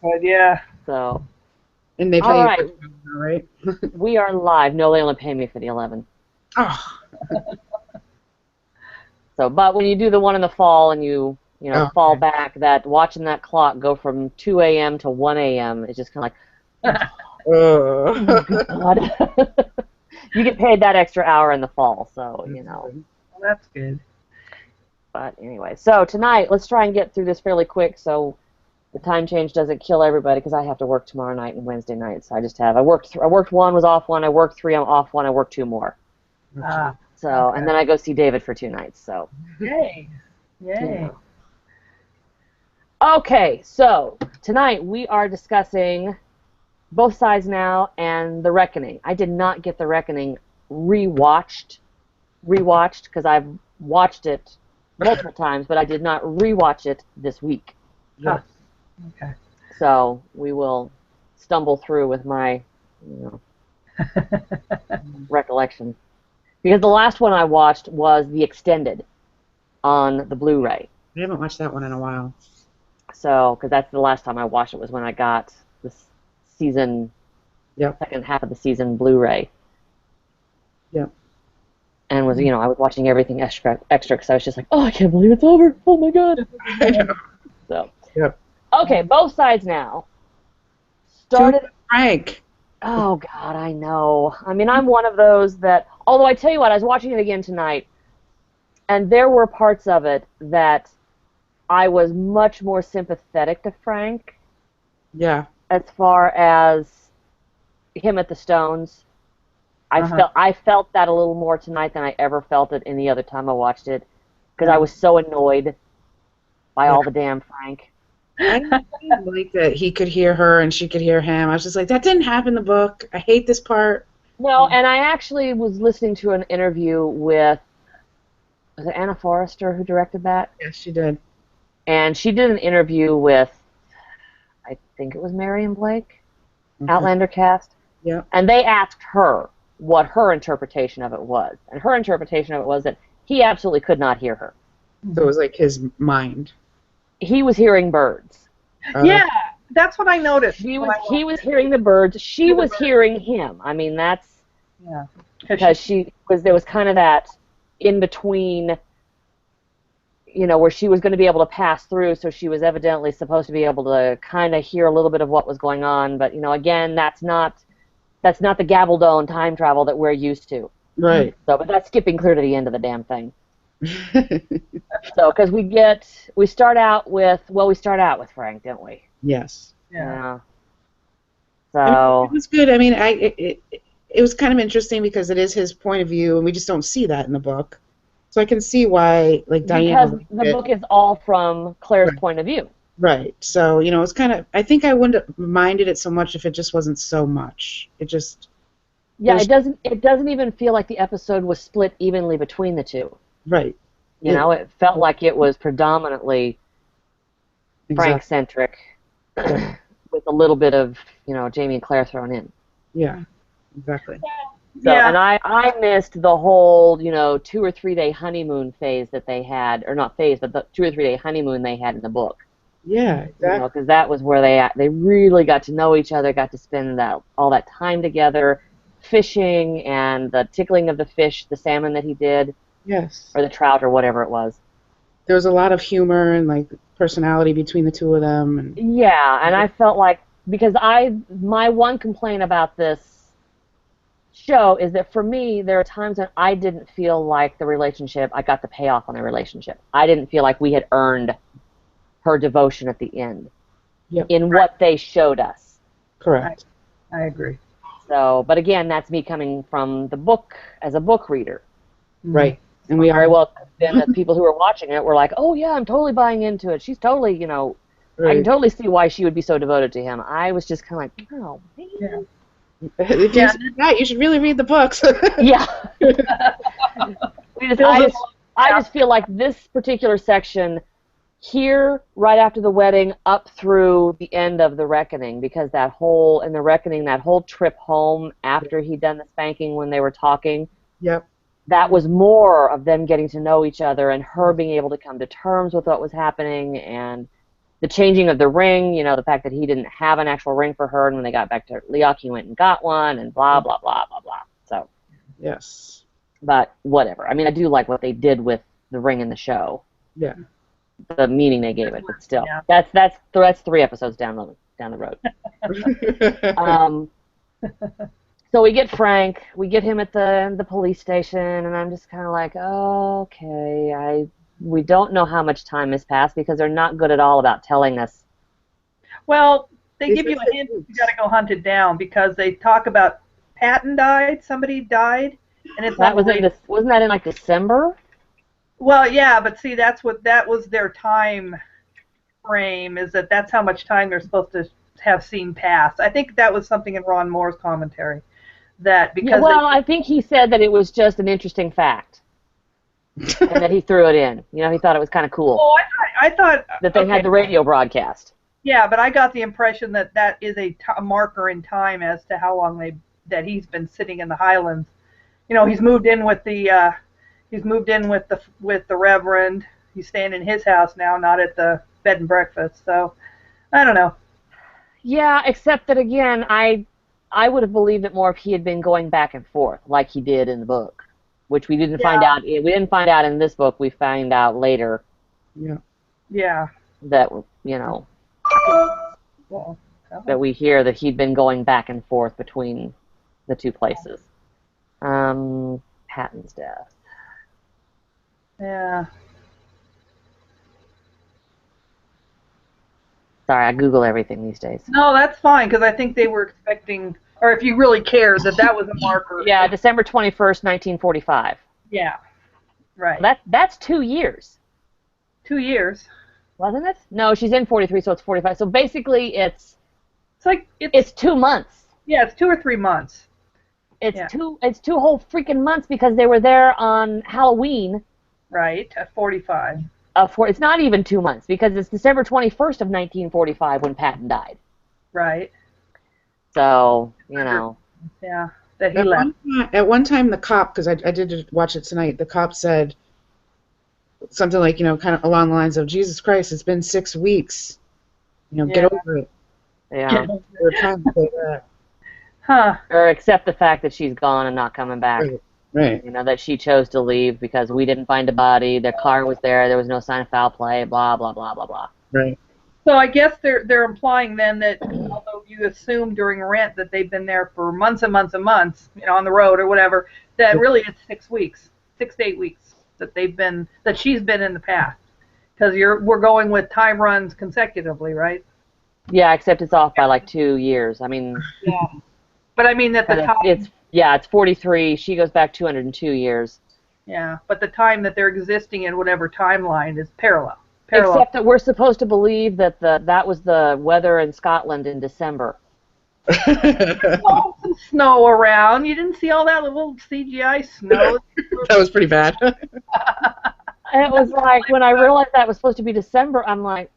But yeah. So, And they all pay you right, for it, right? we are live. No, they only pay me for the 11. Oh, So, but when you do the one in the fall and you fall okay. back, that watching that clock go from 2 a.m. to 1 a.m. is just kind of like, oh Oh. God. You get paid that extra hour in the fall, so That's good. Well, that's good. But anyway, so tonight let's try and get through this fairly quick so the time change doesn't kill everybody because I have to work tomorrow night and Wednesday night. So I worked one, was off one. I worked three, I'm off one. I worked two more. Ah, So okay. and then I go see David for 2 nights. So Yay. you Yay. know. Okay, so tonight we are discussing Both Sides Now and The Reckoning. I did not get The Reckoning rewatched because I've watched it multiple times, but I did not rewatch it this week. Yeah. Okay. So we will stumble through with my recollection. Because the last one I watched was the extended on the Blu-ray. I haven't watched that one in a while. So, because that's the last time I watched it was when I got this season, Yep. second half of the season Blu-ray. Yep. And I was watching everything extra because I was just like, oh, I can't believe it's over. Oh my God. I know. So, Yep. okay, Both Sides Now. Tune Started. Frank. Oh God, I know. I mean, I'm one of those that. Although I tell you what, I was watching it again tonight, and there were parts of it that I was much more sympathetic to Frank Yeah. as far as him at the Stones. Uh-huh. I felt that a little more tonight than I ever felt it any other time I watched it because I Yeah. was so annoyed by Yeah. all the damn Frank. I didn't like that he could hear her and she could hear him. I was just like, that didn't happen in the book. I hate this part. No, and I actually was listening to an interview with, was it Anna Forrester who directed that? Yes, she did. And she did an interview with, I think it was Marion Blake, Okay. Outlander cast, Yep. and they asked her what her interpretation of it was. And her interpretation of it was that he absolutely could not hear her. So it was like his mind. He was hearing birds. Yeah, that's what I noticed. He when was I he watched was it. hearing the birds. She Hear the was birds. hearing him. I mean, that's Yeah. because there was kind of that in between, where she was going to be able to pass through, so she was evidently supposed to be able to kind of hear a little bit of what was going on. But again, that's not the Gabaldon time travel that we're used to. Right. So, but that's skipping clear to the end of the damn thing. So, because we start out with Frank, don't we? Yes. Yeah. I mean, So. it was good. I mean, it was kind of interesting because it is his point of view, and we just don't see that in the book. So I can see why, like, Diana Because liked the it. book is all from Claire's Right. point of view. Right. So, it's kind of, I think I wouldn't have minded it so much if it just wasn't so much. It just, Yeah, was, it doesn't even feel like the episode was split evenly between the two. right. It felt like it was predominantly Exactly. Frank-centric with a little bit of, Jamie and Claire thrown in. Yeah, exactly. So, Yeah. and I missed the whole, 2 or 3 day honeymoon phase that they had, or not phase, but the 2 or 3 day honeymoon they had in the book. Yeah, exactly. Because that was where they really got to know each other, got to spend all that time together, fishing and the tickling of the fish, the salmon that he did, Yes. or the trout or whatever it was. There was a lot of humor and, like, personality between the two of them. And Yeah, and I felt like, because my one complaint about this show is that for me, there are times when I didn't feel like I got the payoff on the relationship. I didn't feel like we had earned her devotion at the end Yep. in what they showed us. Correct. I agree. So, but again, that's me coming from the book as a book reader. Right. And we Very are well, then the people who were watching it were like, oh yeah, I'm totally buying into it. She's totally, I can right. totally see why she would be so devoted to him. I was just kind of like, oh, man. Yeah. If you see that, you should really read the books. Yeah. I just feel like this particular section here, right after the wedding, up through the end of The Reckoning, because that whole trip home after he'd done the spanking when they were talking, Yep. that was more of them getting to know each other and her being able to come to terms with what was happening, and the changing of the ring, you know, the fact that he didn't have an actual ring for her, and when they got back to Leok, he went and got one, and blah, blah, blah, blah, blah. So, Yes. but whatever. I mean, I do like what they did with the ring in the show. Yeah. The meaning they gave it, but still. Yeah. That's 3 episodes down the road. So we get Frank, we get him at the police station, and I'm just kind of like, oh, okay, we don't know how much time has passed because they're not good at all about telling us. Well, they give you a hint. You got to go hunt it down because they talk about Patton died. Somebody died, and it's That was wasn't that in like December? Well, yeah, but see, that was their time frame. Is that's how much time they're supposed to have seen pass. I think that was something in Ron Moore's commentary. That because I think he said that it was just an interesting fact. And that he threw it in. You know, he thought it was kind of cool. Oh, I thought that they had the radio broadcast. Yeah, but I got the impression that that is a marker in time as to how long that he's been sitting in the Highlands. You know, he's moved in with the Reverend. He's staying in his house now, not at the bed and breakfast. So, I don't know. Yeah, except that again, I would have believed it more if he had been going back and forth like he did in the book. Which we didn't find out. We didn't find out in this book. We found out later. Yeah. Yeah. That that we hear that he'd been going back and forth between the two places. Patton's death. Yeah. Sorry, I Google everything these days. No, that's fine because I think they were expecting. Or if you really cared, that was a marker. Yeah, December 21st, 1945. Yeah, right. That's 2 years. 2 years. Wasn't it? No, she's in 43, so it's 45. So basically it's 2 months. Yeah, it's 2 or 3 months. It's two whole freaking months because they were there on Halloween. Right, at 45. It's not even 2 months because it's December 21st of 1945 when Patton died. Right. So, you know. Yeah, that he left. At one time, the cop, because I did watch it tonight, the cop said something like, you know, kind of along the lines of, Jesus Christ, it's been 6 weeks. You know, get over it. Yeah. They were trying to say that. Huh. Or accept the fact that she's gone and not coming back. Right. You know, that she chose to leave because we didn't find a body, their car was there was no sign of foul play, blah, blah, blah, blah, blah. Right. So I guess they're implying then that although you assume during Rent that they've been there for months and months and months, you know, on the road or whatever, that really it's 6 weeks, 6 to 8 weeks that she's been in the past, because we're going with time runs consecutively, right? Yeah, except it's off by like 2 years. I mean. Yeah. But I mean that the time. It's 43. She goes back 202 years. Yeah, but the time that they're existing in whatever timeline is parallel. Except that we're supposed to believe that that was the weather in Scotland in December. Some snow around. You didn't see all that little CGI snow. That was pretty bad. And it was like, when I realized that was supposed to be December, I'm like,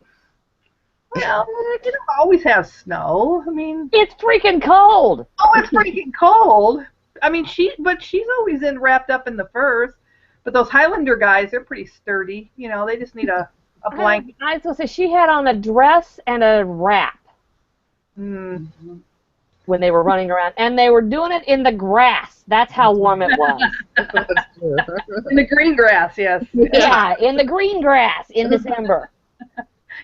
well, you don't always have snow. I mean, it's freaking cold. Oh, it's freaking cold. I mean, she's always wrapped up in the furs. But those Highlander guys, they're pretty sturdy. You know, they just need a blanket. I was going to say, she had on a dress and a wrap when they were running around. And they were doing it in the grass. That's how warm it was. In the green grass, yes. Yeah, in the green grass in December.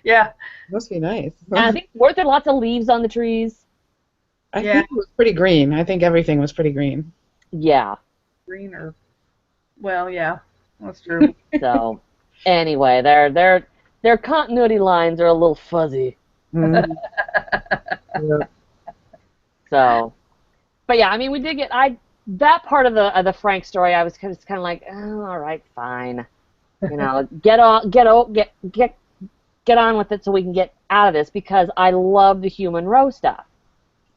Yeah. Must be nice. And I think, weren't there lots of leaves on the trees? I think it was pretty green. I think everything was pretty green. Yeah. Green or, well, yeah, that's true. So, anyway, their continuity lines are a little fuzzy. Mm-hmm. Yeah. So, but yeah, I mean, we did get that part of the Frank story. I was kind of like, oh, all right, fine, you know, get on with it so we can get out of this, because I love the human Row stuff.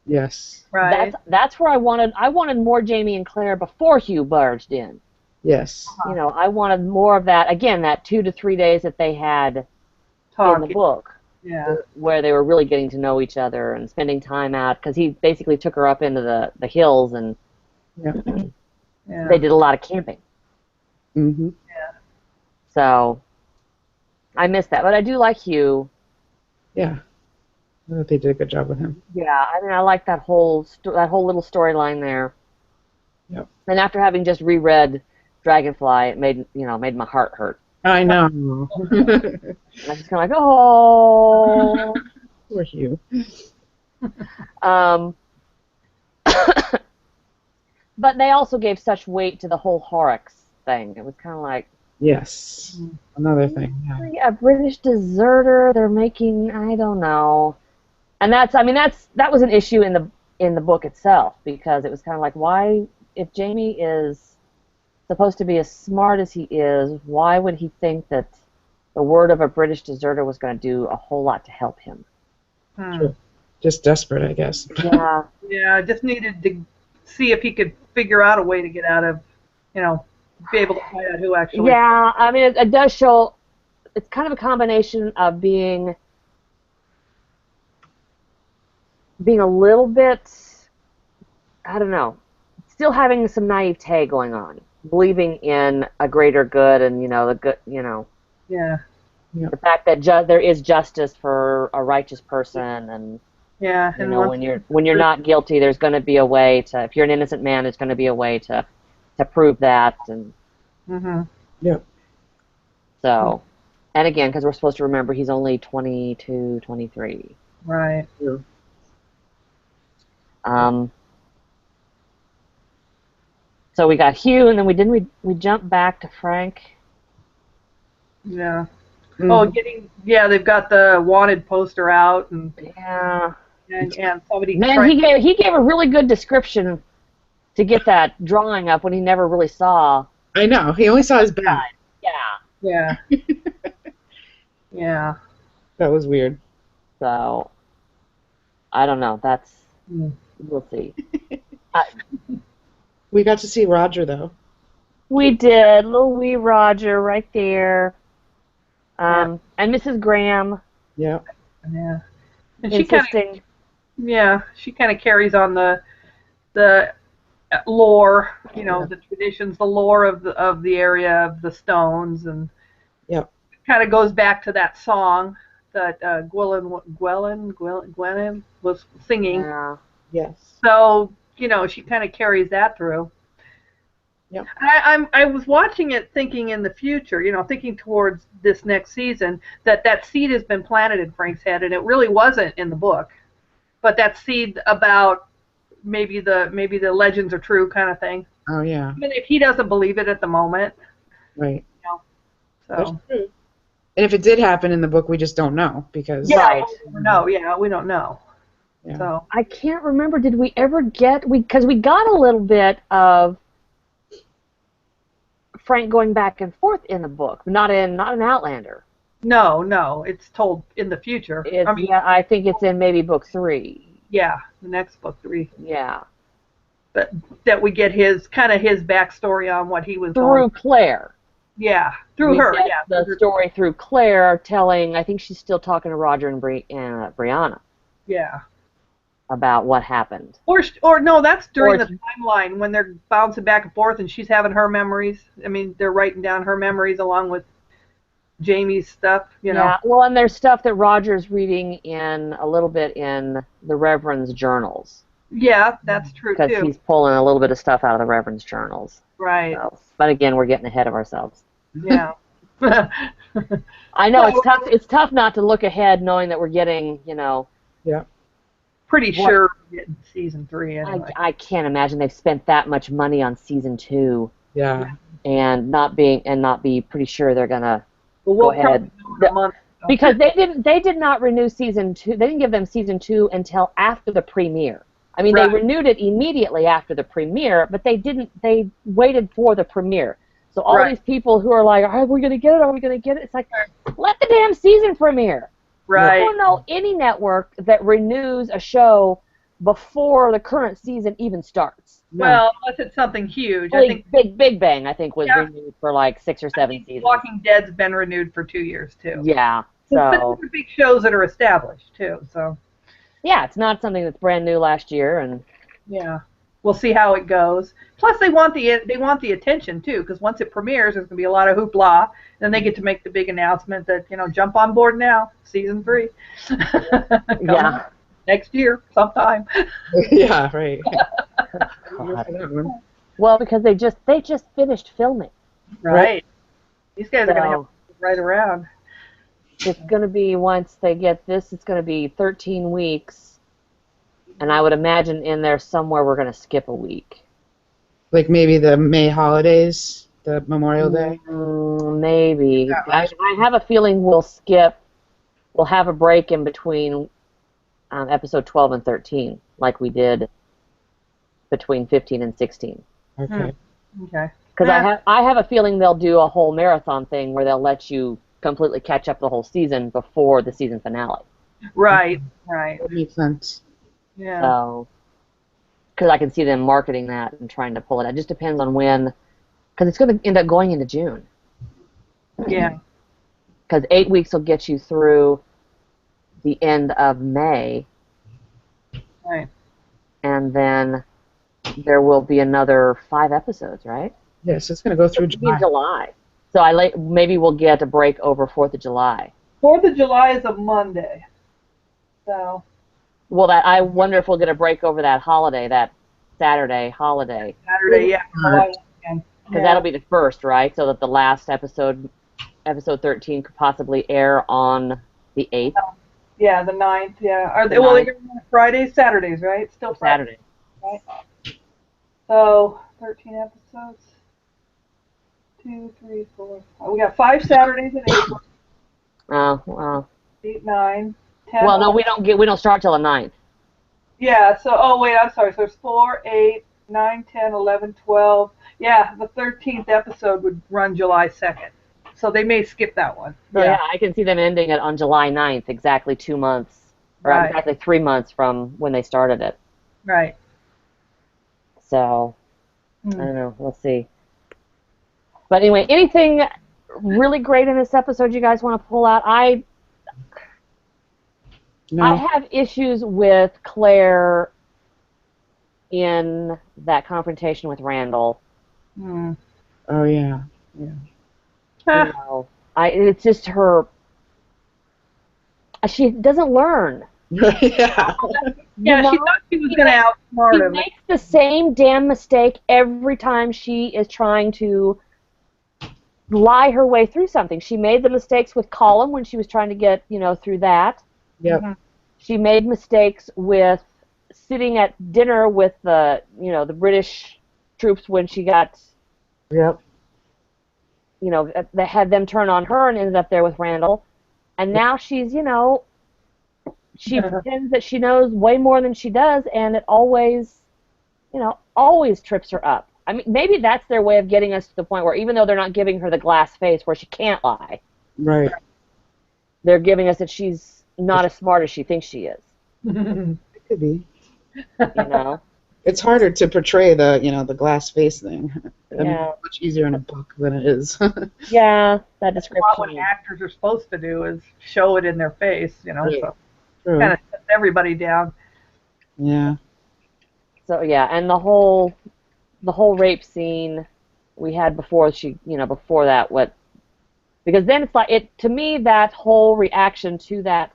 Yes. Right. That's where I wanted more Jamie and Claire before Hugh barged in. Yes. You know, I wanted more of that, again, that 2 to 3 days that they had in the book. Yeah. Where they were really getting to know each other and spending time out, because he basically took her up into the hills, and they did a lot of camping. Mm-hmm. Yeah. So I miss that, but I do like Hugh. Yeah. I thought they did a good job with him. Yeah, I mean, I like that whole little storyline there. Yep. And after having just reread Dragonfly, it made my heart hurt. I know. And I was just kind of like, oh. Poor Hugh. Um, but they also gave such weight to the whole Horrocks thing. It was kind of like, Yes. Another thing. Yeah. a British deserter. They're making, I don't know. And that was an issue in the book itself, because it was kind of like, why, if Jamie is supposed to be as smart as he is, why would he think that the word of a British deserter was going to do a whole lot to help him? True. Just desperate, I guess. Yeah. Yeah, just needed to see if he could figure out a way to get out of, be able to find out who actually. Yeah, I mean, it does show. It's kind of a combination of being a little bit, I don't know, still having some naivete going on, believing in a greater good, and the good, Yeah. the fact that there is justice for a righteous person, and Yeah. And when you're not guilty, there's going to be a way to. If you're an innocent man, there's going to be a way to prove that, and. Mhm. Yep. So, and again, because we're supposed to remember he's only 22, 23. Right. Yeah. So we got Hugh, and then we jump back to Frank. Yeah. Oh, they've got the wanted poster out, and Yeah. and somebody. Man, he gave a really good description to get that drawing up when he never really saw. I know. He only saw his back. Yeah. Yeah. Yeah. That was weird. So, I don't know. We'll see. We got to see Roger, though. We did. Little wee Roger right there. And Mrs. Graham. Yeah. Yeah. And Insisting. she kind of carries on the lore, the traditions, the lore of the area of the Stones, and Yep. kind of goes back to that song that Gwennon was singing. Yeah. Yes. So she kind of carries that through. Yep. I was watching it, thinking in the future, thinking towards this next season, that seed has been planted in Frank's head, and it really wasn't in the book, but that seed about maybe the legends are true kind of thing. Oh, yeah. Even if he doesn't believe it at the moment. Right. That's So. true. And if it did happen in the book, we just don't know, because... Right. No, we don't know. Yeah. So. I can't remember. Did we ever get because we got a little bit of Frank going back and forth in the book, not in Outlander. No, it's told in the future. I think it's in maybe book 3. Yeah, the next book 3. Yeah. But that we get his backstory on what he was through Claire. Yeah, through her. Get Yeah, the story through Claire telling. I think she's still talking to Roger and Brianna. Yeah. About what happened. Or no, that's during the timeline when they're bouncing back and forth, and she's having her memories. I mean, they're writing down her memories along with Jamie's stuff. Yeah. Well, and there's stuff that Roger's reading in a little bit in the Reverend's journals. Yeah, that's true too. Because he's pulling a little bit of stuff out of the Reverend's journals. Right. So, but again, we're getting ahead of ourselves. Yeah. I know it's tough. It's tough not to look ahead, knowing that we're getting, Yeah. Pretty sure we're getting season 3 anyway. I can't imagine they've spent that much money on season 2. Yeah. And not be pretty sure they're gonna we'll go ahead. Because they did not renew season 2. They didn't give them season 2 until after the premiere. I mean, They renewed it immediately after the premiere, but they didn't. They waited for the premiere. So all these people who are like, "Are we going to get it? Are we going to get it?" It's like, let the damn season premiere. Right. I don't know any network that renews a show before the current season even starts. Well, unless it's something huge. I think Big Bang, I think, was renewed for like 6 or 7 seasons. Walking Dead's been renewed for 2 years too. Yeah. But So. these are big shows that are established too. So. Yeah, it's not something that's brand new last year, and yeah. we'll see how it goes. Plus, they want the attention too, because once it premieres, there's going to be a lot of hoopla. Then they get to make the big announcement that jump on board now, season 3. Yeah. Next year, sometime. Yeah, right. God. Well, because they just finished filming. Right. These guys are going to have So to right around. it's going to be, once they get this, it's going to be 13 weeks. And I would imagine in there somewhere we're going to skip a week. Like maybe the May holidays, the Memorial Day. Maybe. Yeah, I have a feeling we'll have a break in between episode 12 and 13, like we did between 15 and 16. Okay. Okay. Because I have a feeling they'll do a whole marathon thing where they'll let you completely catch up the whole season before the season finale. Right. Right. That makes sense. Yeah. So, because I can see them marketing that and trying to pull it. It just depends on when, because it's going to end up going into June. Yeah. Because 8 weeks will get you through the end of May, Right. and then there will be another 5 episodes, right? Yes, it's going to go through July. July. So maybe we'll get a break over 4th of July. 4th of July is a Monday. So. Well, I wonder if we'll get a break over that holiday, that Saturday holiday. Saturday, yeah. Because that'll be the first, right? So that the last episode 13, could possibly air on the 8th. Yeah, the 9th, yeah. Are they, The well, 9th. they're Fridays, Saturdays, right? Still Fridays. Saturday. Right? So, 13 episodes. 2, 3, 4. We got 5 Saturdays in April. Well. 8, 9, 10. Well, no, we don't start till the 9th. Yeah, so, wait, I'm sorry. So there's 4, 8, 9, 10, 11, 12. Yeah, the 13th episode would run July 2nd. So they may skip that one. So yeah, I can see them ending it on July 9th, exactly 2 months, or Right. exactly 3 months from when they started it. Right. So, I don't know. We'll see. But anyway, anything really great in this episode you guys want to pull out? I have issues with Claire in that confrontation with Randall. Mm. Oh, yeah. You know, it's just her. She doesn't learn. Yeah. Yeah, she thought she was going to outsmart him. She makes the same damn mistake every time she is trying to lie her way through something. She made the mistakes with Colin when she was trying to get, through that. Yep. Mhm. She made mistakes with sitting at dinner with the British troops when she got, Yep. that had them turn on her and ended up there with Randall. And now she's, she pretends that she knows way more than she does, and it always trips her up. I mean, maybe that's their way of getting us to the point where even though they're not giving her the glass face where she can't lie, Right. they're giving us that she's not as smart as she thinks she is. It could be. It's harder to portray the glass face thing. I mean, Yeah. it's much easier in a book than it is. Yeah, that That's description. what actors are supposed to do is show it in their face, Right. so True. kind of sets everybody down. Yeah. So yeah, and the whole rape scene we had before before that, because then it's like to me, that whole reaction to that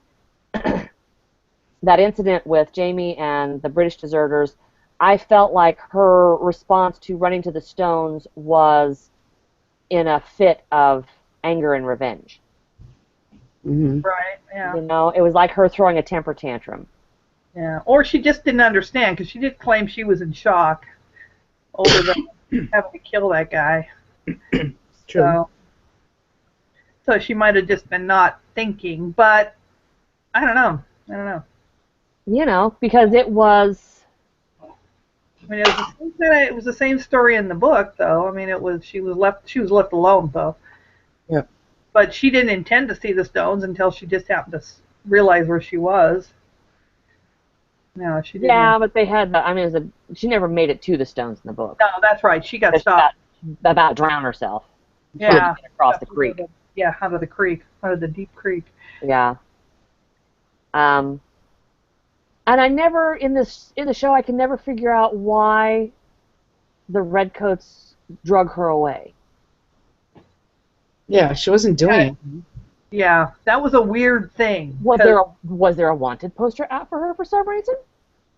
that incident with Jamie and the British deserters, I felt like her response to running to the stones was in a fit of anger and revenge. Mm-hmm. Right, yeah. It was like her throwing a temper tantrum. Yeah, or she just didn't understand, because she did claim she was in shock over having to kill that guy. True. So she might have just been not thinking, but I don't know. Because it was. I mean, it was the same story in the book, though. I mean, she was left alone, though. Yeah. But she didn't intend to see the stones until she just happened to realize where she was. No, she didn't. Yeah, but they had. She never made it to the stones in the book. No, that's right. She got She stopped. about drown herself. Yeah. Across the creek. Yeah, out of the creek, out of the deep creek. Yeah. And I never in the show I can never figure out why the Redcoats drug her away. Yeah, she wasn't doing it. Yeah, that was a weird thing. Was there a wanted poster out for her for some reason?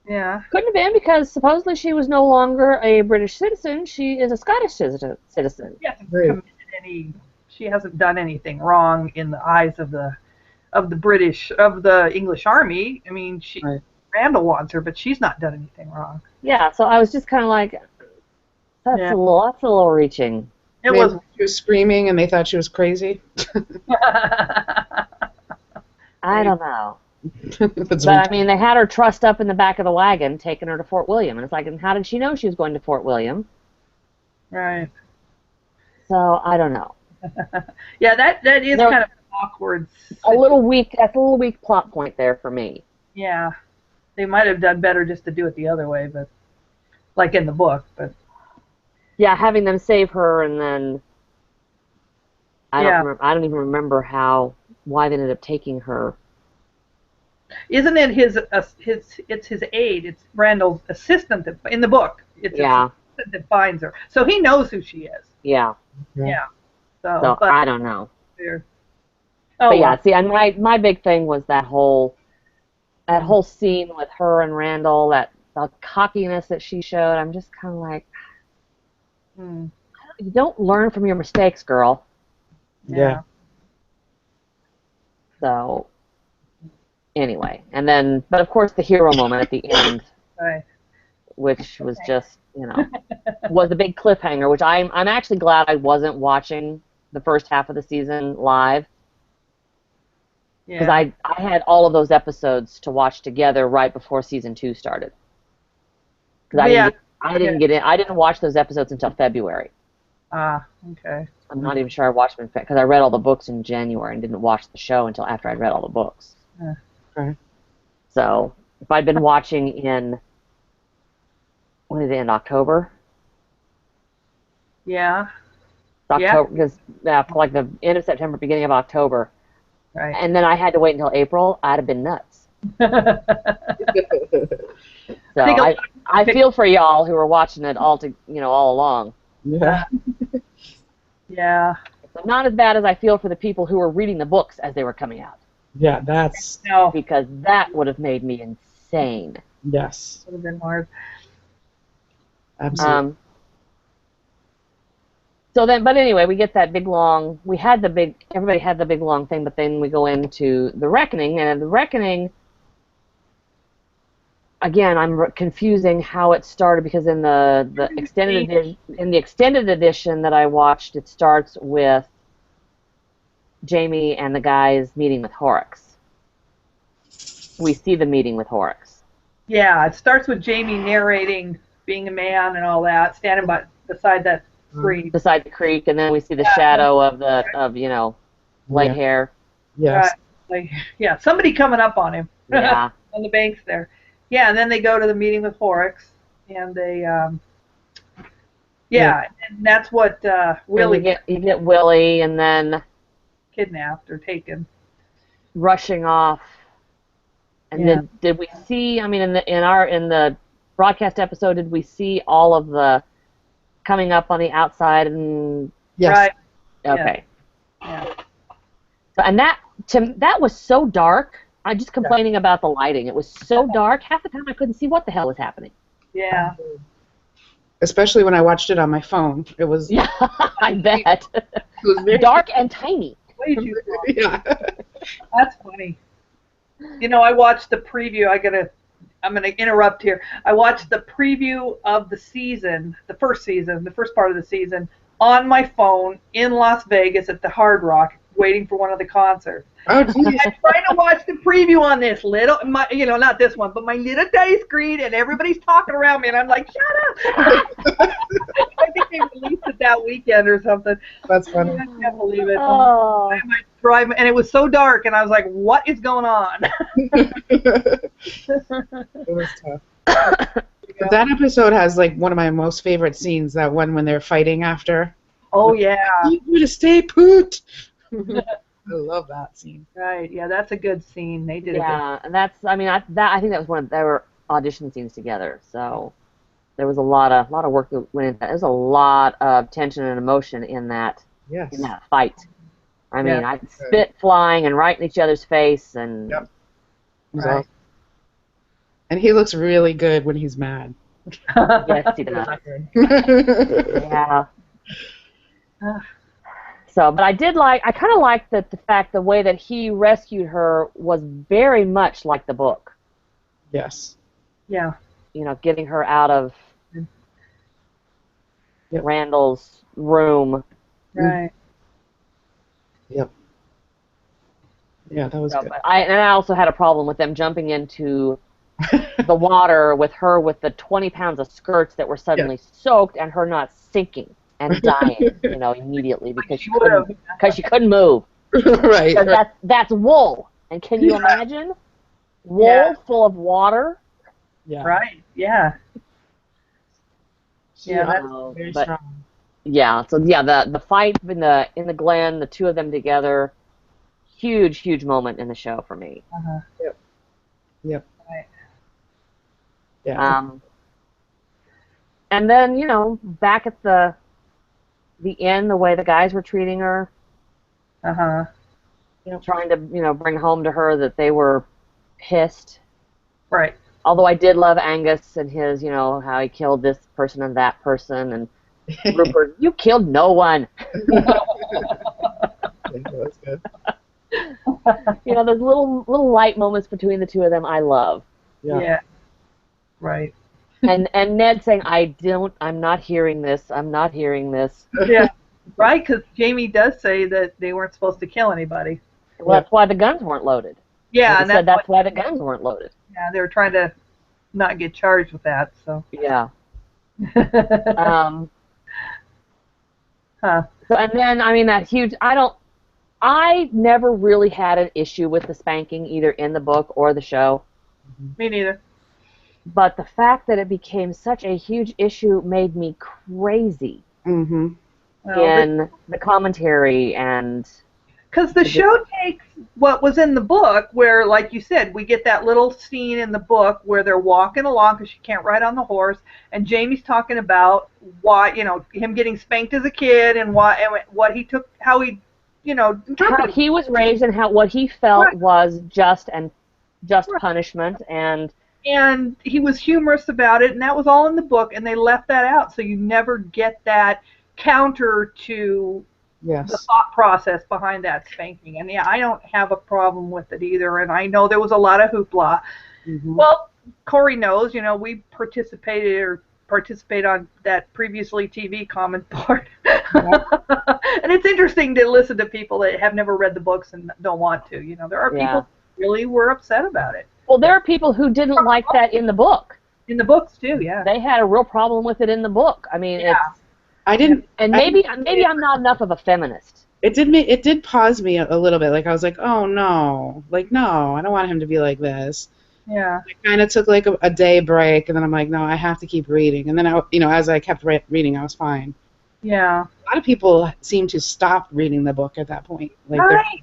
Yeah. Couldn't have been, because supposedly she was no longer a British citizen. She is a Scottish citizen. She hasn't committed she hasn't done anything wrong in the eyes of the English army. I mean, Randall wants her, but she's not done anything wrong. Yeah, so I was just kind of like, that's a little reaching. It was. She was screaming, and they thought she was crazy. I don't know. But I mean, they had her trussed up in the back of the wagon, taking her to Fort William, and it's like, and how did she know she was going to Fort William? Right. So I don't know. Yeah, that is kind of awkward. A little weak. That's a little weak plot point there for me. Yeah, they might have done better just to do it the other way, but like in the book. But yeah, having them save her, and then I don't even remember why they ended up taking her. Isn't it it's his aide? It's Randall's assistant in the book. It's his assistant that finds her, so he knows who she is. Yeah. Yeah. So but I don't know. But yeah, see, and my big thing was that whole scene with her and Randall, that the cockiness that she showed. I'm just kind of like, you don't learn from your mistakes, girl. Yeah. So anyway, and then, but of course, the hero moment at the end, which was just, was a big cliffhanger. Which I'm actually glad I wasn't watching the first half of the season live, because I had all of those episodes to watch together right before season 2 started. Because I didn't watch those episodes until February. Okay. I'm not even sure I watched them because I read all the books in January and didn't watch the show until after I'd read all the books. Okay. So if I'd been watching in, when did it end, October? Yeah. October, because like the end of September, beginning of October. Right. And then I had to wait until April. I'd have been nuts. So I feel for y'all who are watching it all along. Yeah. Yeah. So not as bad as I feel for the people who were reading the books as they were coming out. Yeah, that's... No. Because that would have made me insane. Yes. Would have been hard. Absolutely. So then, but anyway, we get that everybody had the big long thing, but then we go into the Reckoning, and in the Reckoning, again, I'm confusing how it started, because in the extended edition that I watched, it starts with Jamie and the guys meeting with Horrocks. We see the meeting with Horrocks. Yeah, it starts with Jamie narrating being a man and all that, standing beside that creek. Beside the creek, and then we see the shadow of light hair. Yes. Somebody coming up on him. Yeah. On the banks there. Yeah, and then they go to the meeting with Horrocks, and they, and that's what Willie... You get Willie, and then... kidnapped or taken. Rushing off. And then did we see, I mean, in the broadcast episode, did we see all of the coming up on the outside? And Yes. Right. Okay. Yeah. So, and that was so dark. I'm just complaining about the lighting. It was so dark. Half the time I couldn't see what the hell was happening. Yeah. Especially when I watched it on my phone. It was... Yeah, I bet. It was very dark and tiny. Way too long. Yeah. That's funny. I watched the preview. I'm gonna interrupt here. I watched the preview of the season, the first part of the season, on my phone in Las Vegas at the Hard Rock, waiting for one of the concerts. Oh, geez. I'm trying to watch the preview on this not this one, but my little dice screen, and everybody's talking around me, and I'm like, shut up! I think they released it that weekend or something. That's funny. I can't believe it. Oh. I might drive, and it was so dark, and I was like, what is going on? It was tough. But that episode has like one of my most favorite scenes, that one when they're fighting after. Oh, yeah. I need you to stay put. I love that scene. Right. Yeah, that's a good scene. They did a good. Yeah, and that's, I mean, I think that was one of their audition scenes together. So there was a lot of work that went into that. There's a lot of tension and emotion Yes. in that fight. I Yeah. mean, I spit flying and right in each other's face, and Yep. Right. And he looks really good when he's mad. yes, he does. Yeah. So, but I kind of liked the fact the way that he rescued her was very much like the book. Yes. Yeah. You know, getting her out of Yep. Randall's room. Right. Yep. Yeah, that was So, good. but I also had a problem with them jumping into the water with her with the 20 pounds of skirts that were suddenly soaked and her not sinking and dying, you know, immediately because she couldn't move. Right. Because that's wool. And can you imagine wool full of water? Yeah. Right. Yeah. Yeah, that's very but- strong. Yeah. So yeah, the fight in the Glen, the two of them together, huge moment in the show for me. Yep. Right. Yeah. And then, you know, back at the inn, the way the guys were treating her, trying to, you know, bring home to her that they were pissed. Right. Although I did love Angus and his, you know, how he killed this person and that person, and Rupert, you killed no one. Yeah, that was good. You know, those little light moments between the two of them I love. Yeah. Right. And Ned saying, I'm not hearing this. Yeah. Right, because Jamie does say that they weren't supposed to kill anybody. Well, that's why the guns weren't loaded. Yeah, He and said that's why the guns weren't loaded. Yeah, they were trying to not get charged with that. So. Yeah. Huh. So, and then, I mean, I never really had an issue with the spanking either in the book or the show. Me neither. But the fact that it became such a huge issue made me crazy Mm-hmm. in the commentary and... Because the show takes what was in the book, where, like you said, we get that little scene in the book where they're walking along because she can't ride on the horse, and Jamie's talking about why, you know, him getting spanked as a kid and what he took, how he, you know, how he was raised and what he felt was just Right. punishment, and he was humorous about it, and that was all in the book, and they left that out, so you never get that counter to the thought process behind that spanking. And yeah, I don't have a problem with it either, and I know there was a lot of hoopla. Mm-hmm. Well, Corey knows, you know, we participate on that previously TV comment board. And it's interesting to listen to people that have never read the books and don't want to. You know, there are people who really were upset about it. Well, there are people who didn't like that in the book. In the books too, yeah. They had a real problem with it in the book. I mean, I didn't. And maybe I'm not enough of a feminist. It did pause me a little bit. Like I was like, oh no, like no, I don't want him to be like this. Yeah. I kind of took like a day break, and then I'm like, no, I have to keep reading. And then as I kept reading, I was fine. Yeah. A lot of people seem to stop reading the book at that point. Like right.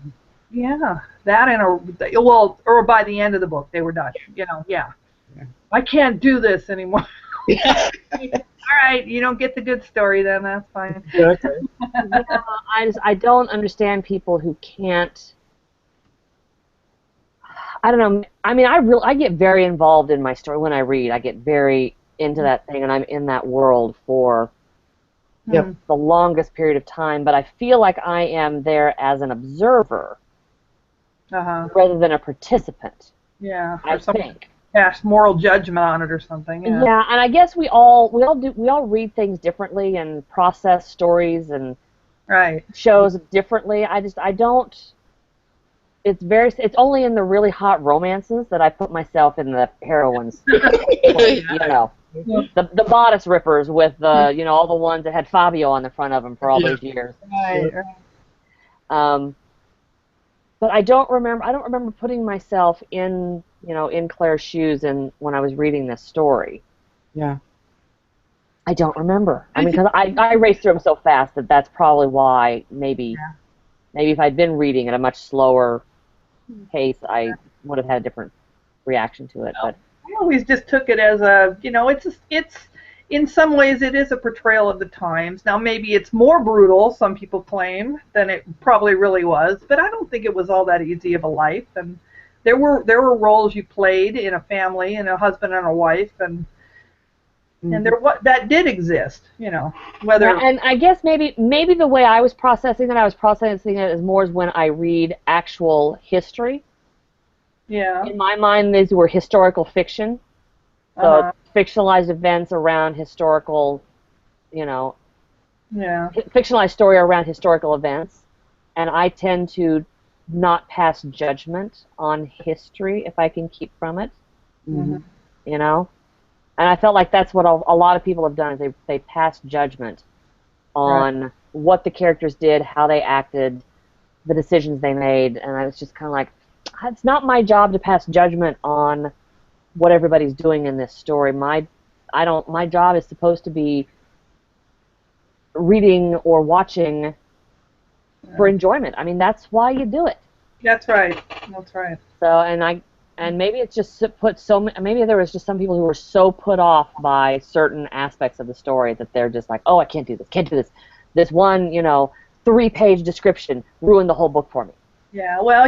Yeah. That or by the end of the book they were done. You know. Yeah. I can't do this anymore. All right, you don't get the good story then. That's fine. Okay. I don't understand people who can't. I don't know. I mean, I get very involved in my story when I read. I get very into that thing, and I'm in that world for the longest period of time. But I feel like I am there as an observer rather than a participant. Yeah. I think. Cast moral judgment on it or something. Yeah, and I guess we all read things differently and process stories and shows differently. I don't. It's only in the really hot romances that I put myself in the heroines. You know, the bodice rippers with the all the ones that had Fabio on the front of them for all those years. Right. But I don't remember putting myself in Claire's shoes when I was reading this story. Yeah. I don't remember. I mean, because I raced through them so fast that's probably why maybe maybe if I'd been reading at a much slower pace, I would have had a different reaction to it. But I always just took it as a, it's in some ways it is a portrayal of the times. Now maybe it's more brutal, some people claim, than it probably really was, but I don't think it was all that easy of a life. And there were roles you played in a family, and a husband and a wife, and that did exist, whether. yeah, and I guess maybe the way I was processing it as more as when I read actual history. Yeah. In my mind, these were historical fiction. So fictionalized events around historical, Yeah. fictionalized story around historical events, and I tend to not pass judgment on history if I can keep from it, Mm-hmm. And I felt like that's what a lot of people have done, is they pass judgment on what the characters did, how they acted, the decisions they made, and I was just kind of like, it's not my job to pass judgment on what everybody's doing in this story. My job is supposed to be reading or watching for enjoyment. I mean, that's why you do it. That's right. That's right. So, and maybe it's just maybe there was just some people who were so put off by certain aspects of the story that they're just like, oh, I can't do this. This one, 3-page description ruined the whole book for me. Yeah, well,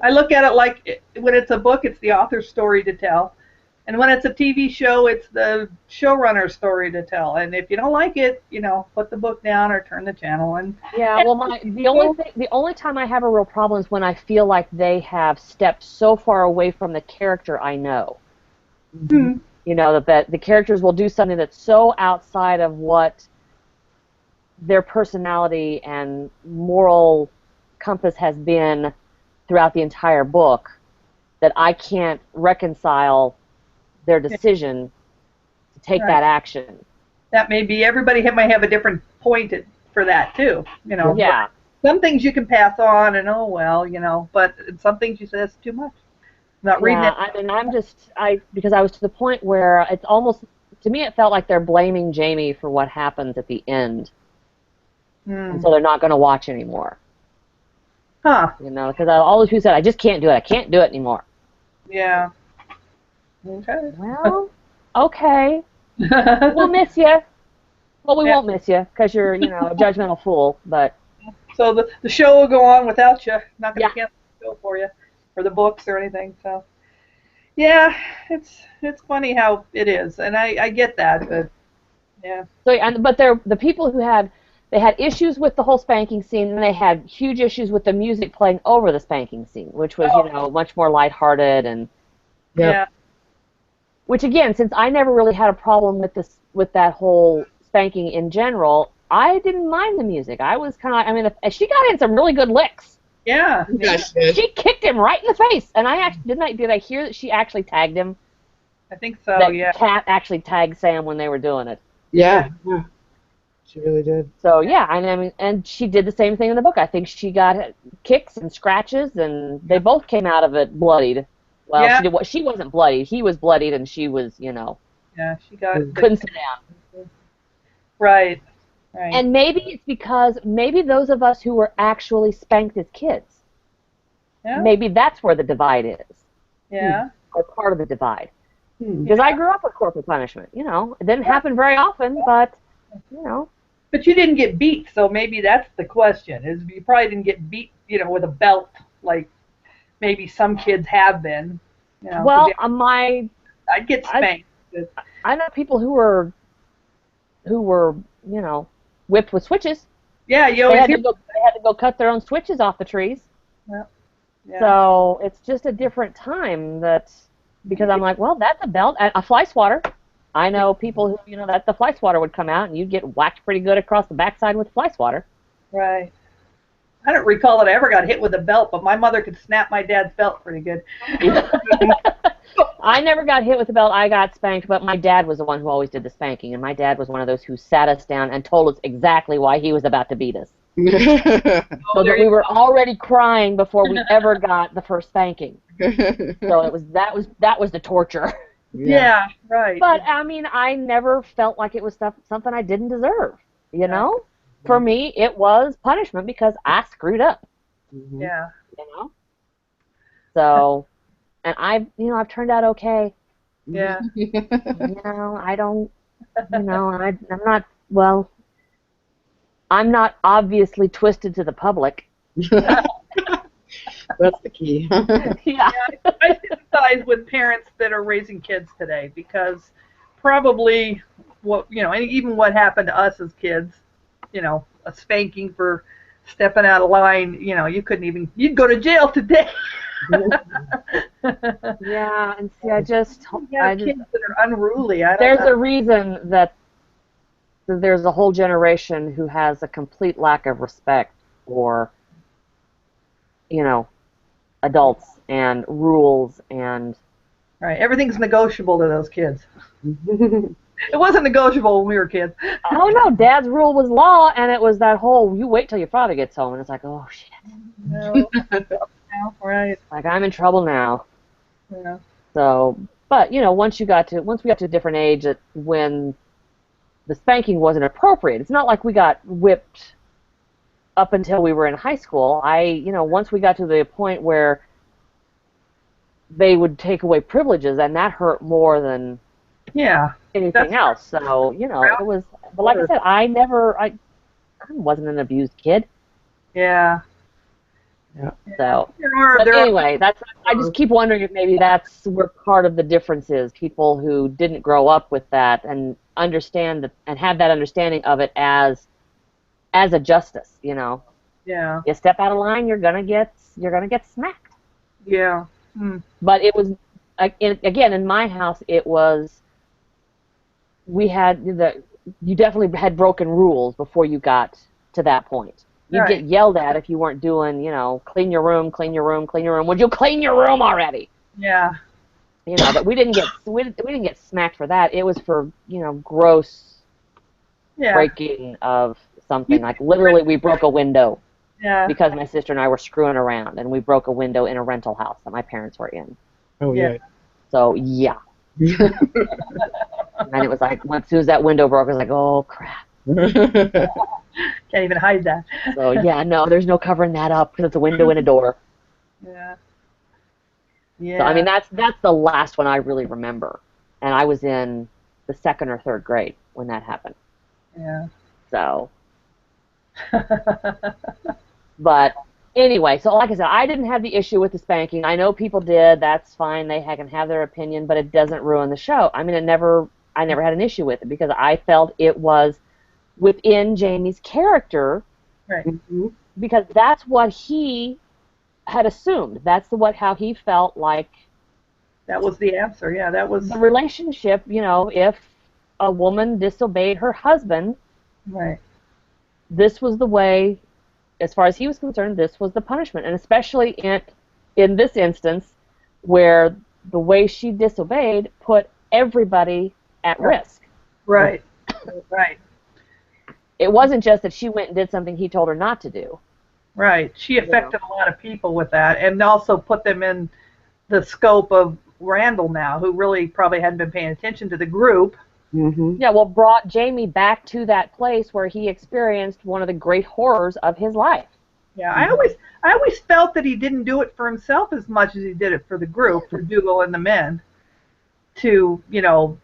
I look at it like when it's a book, it's the author's story to tell. And when it's a TV show, it's the showrunner's story to tell. And if you don't like it, put the book down or turn the channel. Yeah, well, the only time I have a real problem is when I feel like they have stepped so far away from the character I know. Mm-hmm. That the characters will do something that's so outside of what their personality and moral compass has been throughout the entire book, that I can't reconcile their decision to take that action. That may be, everybody might have a different point for that too, Yeah. Some things you can pass on and but some things you say that's too much. I'm not reading it. Because I was to the point where it's almost, to me it felt like they're blaming Jamie for what happens at the end. And so they're not going to watch anymore. Huh. Because all those people said, I just can't do it. I can't do it anymore. Yeah. Okay. Well, okay. We'll miss you. Well, we won't miss you because you're, a judgmental fool. But so the show will go on without you. Not going to cancel the show for you, or the books or anything. So, yeah, it's funny how it is, and I get that, but yeah. So, but the people who had issues with the whole spanking scene, and they had huge issues with the music playing over the spanking scene, which was much more lighthearted and yeah. Which again, since I never really had a problem with that whole spanking in general, I didn't mind the music. I was kind of, she got in some really good licks. Yeah. She kicked him right in the face, and did I hear that she actually tagged him? I think so. That Kat actually tagged Sam when they were doing it. Yeah. She really did. So yeah, and she did the same thing in the book. I think she got kicks and scratches, and they both came out of it bloodied. Well, she wasn't bloodied. He was bloodied, and she was, Yeah, she got. Couldn't sit down. Right. Right. And maybe it's because those of us who were actually spanked as kids, maybe that's where the divide is. Yeah. Or part of the divide. Because I grew up with corporal punishment. It didn't happen very often, but But you didn't get beat, so maybe that's the question. Is you probably didn't get beat, with a belt like maybe some kids have been. Well, I'd get spanked. I know people who were whipped with switches. Yeah, they had to go cut their own switches off the trees. Yeah. Yeah. So it's just a different time because I'm like, well, that's a belt, a fly swatter. I know people who, that the fly swatter would come out and you'd get whacked pretty good across the backside with a fly swatter. Right. I don't recall that I ever got hit with a belt, but my mother could snap my dad's belt pretty good. I never got hit with a belt. I got spanked, but my dad was the one who always did the spanking, and my dad was one of those who sat us down and told us exactly why he was about to beat us. So that we were already crying before we ever got the first spanking. So that was the torture. Yeah, right. But I never felt like it was something I didn't deserve. For me, it was punishment because I screwed up. Mhm. Yeah. You know. So, and I've turned out okay. Yeah. You know, I don't. You know, I'm not. Well, I'm not obviously twisted to the public. That's the key. Yeah. I sympathize with parents that are raising kids today because probably and even what happened to us as kids, a spanking for stepping out of line, you'd go to jail today. Yeah, and see, You have kids that are unruly. I don't there's know. a reason that there's a whole generation who has a complete lack of respect for, adults and rules and. Right, everything's negotiable to those kids. It wasn't negotiable when we were kids. Oh no, Dad's rule was law, and it was that whole you wait till your father gets home, and it's like, oh shit, No, no, right. like I'm in trouble now. Yeah. So, but once we got to a different age, when the spanking wasn't appropriate, it's not like we got whipped up until we were in high school. Once we got to the point where they would take away privileges, and that hurt more than Yeah. anything else. So, it was, but like I said, I wasn't an abused kid. Yeah. Yeah. So, But but anyway, I just keep wondering if maybe that's where part of the difference is. People who didn't grow up with that and understand and have that understanding of it as a justice, Yeah. You step out of line, you're gonna get smacked. Yeah. Hmm. But it was again in my house. It was you definitely had broken rules before you got to that point. You'd Right. get yelled at if you weren't doing, clean your room, clean your room, clean your room. Would you clean your room already? Yeah. But we didn't get smacked for that. It was for gross Yeah. breaking of something. Like literally, we broke a window. Yeah. Because my sister and I were screwing around, and we broke a window in a rental house that my parents were in. Oh, yeah. So, yeah. And it was like, as soon as that window broke, I was like, oh, crap. Can't even hide that. So, yeah, no, there's no covering that up because it's a window and a door. Yeah. Yeah. So, I mean, that's the last one I really remember. And I was in the 2nd or 3rd grade when that happened. Yeah. So. But anyway, so like I said, I didn't have the issue with the spanking. I know people did. That's fine. They can have their opinion, but it doesn't ruin the show. I mean, I never had an issue with it because I felt it was within Jamie's character. Right. Because that's what he had assumed. That's how he felt like. That was the answer. Yeah, that was the relationship. If a woman disobeyed her husband, right. This was the way. As far as he was concerned, this was the punishment, and especially in this instance, where the way she disobeyed put everybody at risk. Right, right. It wasn't just that she went and did something he told her not to do. Right. She affected a lot of people with that, and also put them in the scope of Randall now, who really probably hadn't been paying attention to the group. Mm-hmm. Yeah, well, brought Jamie back to that place where he experienced one of the great horrors of his life. Yeah, I always felt that he didn't do it for himself as much as he did it for the group, for Dougal and the men, to Well,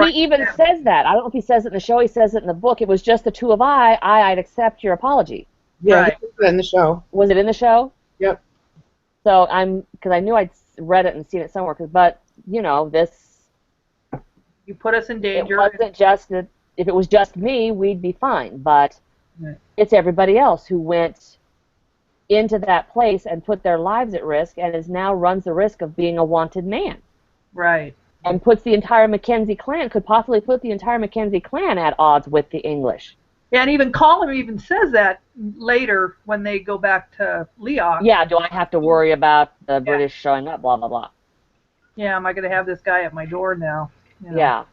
he even says that. I don't know if he says it in the show. He says it in the book. It was just the two of I'd accept your apology. Yeah, right. He put it in the show. Was it in the show? Yep. So because I knew I'd read it and seen it somewhere. But this. You put us in danger. It wasn't just that. If it was just me, we'd be fine. But right. It's everybody else who went into that place and put their lives at risk, and runs the risk of being a wanted man. Right. And puts the entire Mackenzie clan, could possibly put the entire Mackenzie clan at odds with the English. Yeah, and even Colin even says that later when they go back to Leoch. Yeah, do I have to worry about the British showing up, blah, blah, blah. Yeah, am I going to have this guy at my door now? Yeah.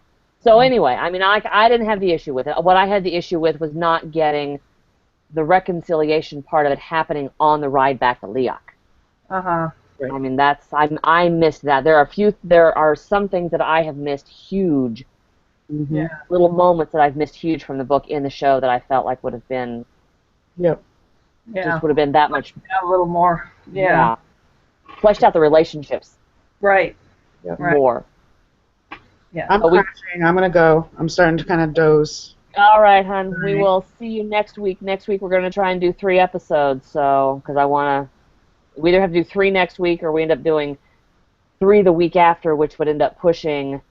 So anyway, I mean, I didn't have the issue with it. What I had the issue with was not getting the reconciliation part of it happening on the ride back to Leoch. Uh-huh. Right. I mean, I missed that. There are some things that I have missed huge. Mm-hmm. Yeah. Little moments that I've missed huge from the book in the show that I felt like would have been. Yep. Yeah. Just would have been that much. A little more. Yeah. Fleshed out the relationships. Right. Yep. Right. More. Yeah. I'm crashing. I'm going to go. I'm starting to kind of doze. All right, hon. We Right. will see you next week. Next week we're going to try and do 3 episodes. So, because I want to, we either have to do 3 next week or we end up doing 3 the week after, which would end up pushing.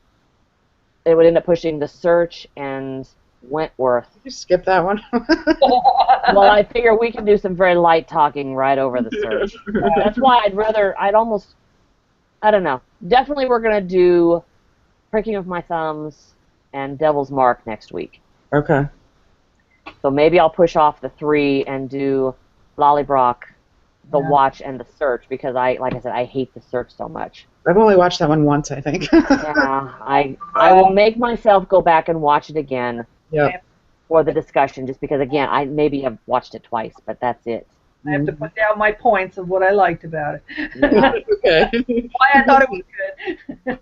It would end up pushing The Search and Wentworth. You skip that one. Well, I figure we can do some very light talking right over The Search. That's why I'd almost, I don't know. Definitely we're going to do Pricking of My Thumbs and Devil's Mark next week. Okay. So maybe I'll push off the 3 and do Lollybrock, The Watch, and The Search because like I said, I hate The Search so much. I've only watched that one once, I think. Yeah, I will make myself go back and watch it again Yep. for the discussion, just because again I maybe have watched it twice, but that's it. I have to put down my points of what I liked about it. Yeah. Okay. Why I thought it was good.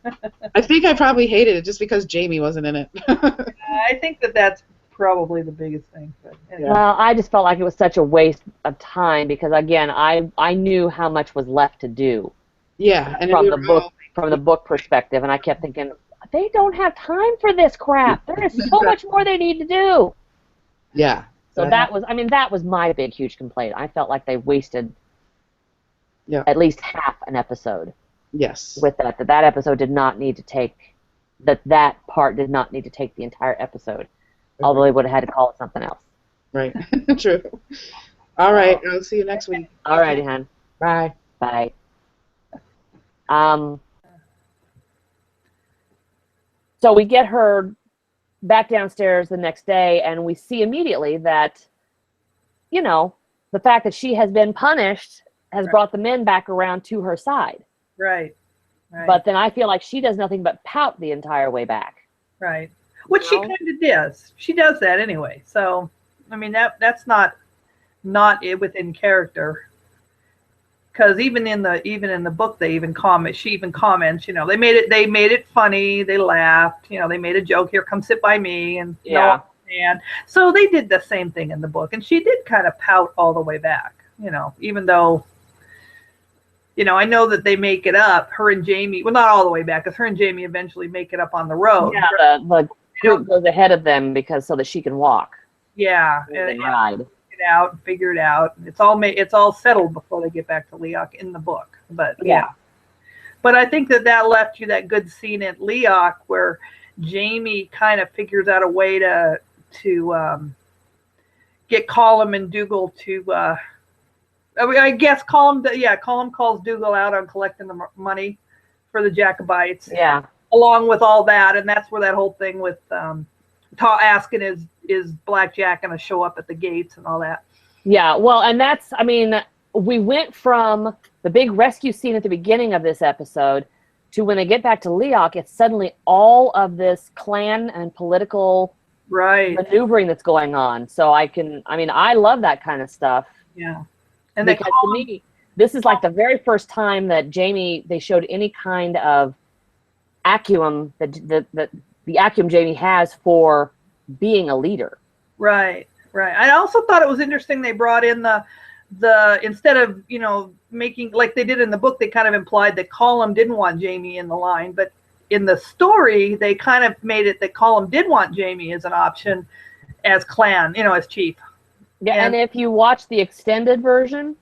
I think I probably hated it just because Jamie wasn't in it. I think that's probably the biggest thing. But anyway. Well, I just felt like it was such a waste of time because again I knew how much was left to do. Yeah, and from the book perspective, and I kept thinking they don't have time for this crap. There is so much more they need to do. Yeah. So that was my big huge complaint. I felt like they wasted at least half an episode. Yes. With that episode did not need to take that part did not need to take the entire episode. Okay. Although they would have had to call it something else. Right. True. All right. I'll see you next week. All righty, hon. Bye. Bye. So we get her back downstairs the next day, and we see immediately that, the fact that she has been punished has brought the men back around to her side. Right. Right. But then I feel like she does nothing but pout the entire way back. Right. Which she kind of does. She does that anyway. So, I mean, that's not it within character. Because even in the book, they even comment. She even comments. They made it funny. They laughed. They made a joke. Here, come sit by me. And and so they did the same thing in the book. And she did kind of pout all the way back. Even though. I know that they make it up. Her and Jamie. Well, not all the way back, because her and Jamie eventually make it up on the road. Yeah, the group goes ahead of them so that she can walk. Yeah. And ride. Figure it out. It's all settled before they get back to Leoc in the book. But yeah. But I think that left you that good scene at Leoc where Jamie kind of figures out a way to get Colum and Dougal to I guess Colum calls Dougal out on collecting the money for the Jacobites. Yeah. Along with all that, and that's where that whole thing with asking is Blackjack going to show up at the gates and all that. Yeah, well, and we went from the big rescue scene at the beginning of this episode to when they get back to Leoc, it's suddenly all of this clan and political maneuvering that's going on. So I love that kind of stuff. Yeah. And because to me, this is like the very first time that they showed any kind of acumen that the acumen Jamie has for being a leader. Right. I also thought it was interesting they brought in the instead of making like they did in the book, they kind of implied that Colum didn't want Jamie in the line, but in the story they kind of made it that Colum did want Jamie as an option as clan, as chief. Yeah, and if you watch the extended version,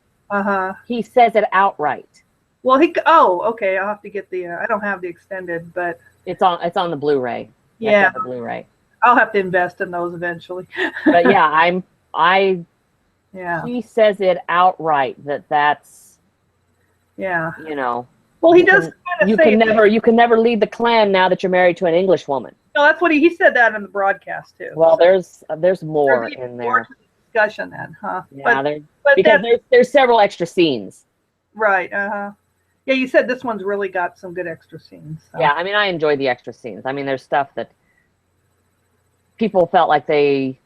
he says it outright. Well, okay. I'll have to get the. I don't have the extended, but it's on the Blu-ray. Yeah, the Blu-ray. I'll have to invest in those eventually. But yeah, he says it outright that's. Yeah. Well, he does kind of say you can never lead the clan now that you're married to an English woman. No, that's what he said that in the broadcast too. Well, there's more in there. More to the discussion then, huh? Yeah, because there's several extra scenes. Right. Yeah, you said this one's really got some good extra scenes. So. Yeah, I enjoy the extra scenes. There's stuff that people felt like they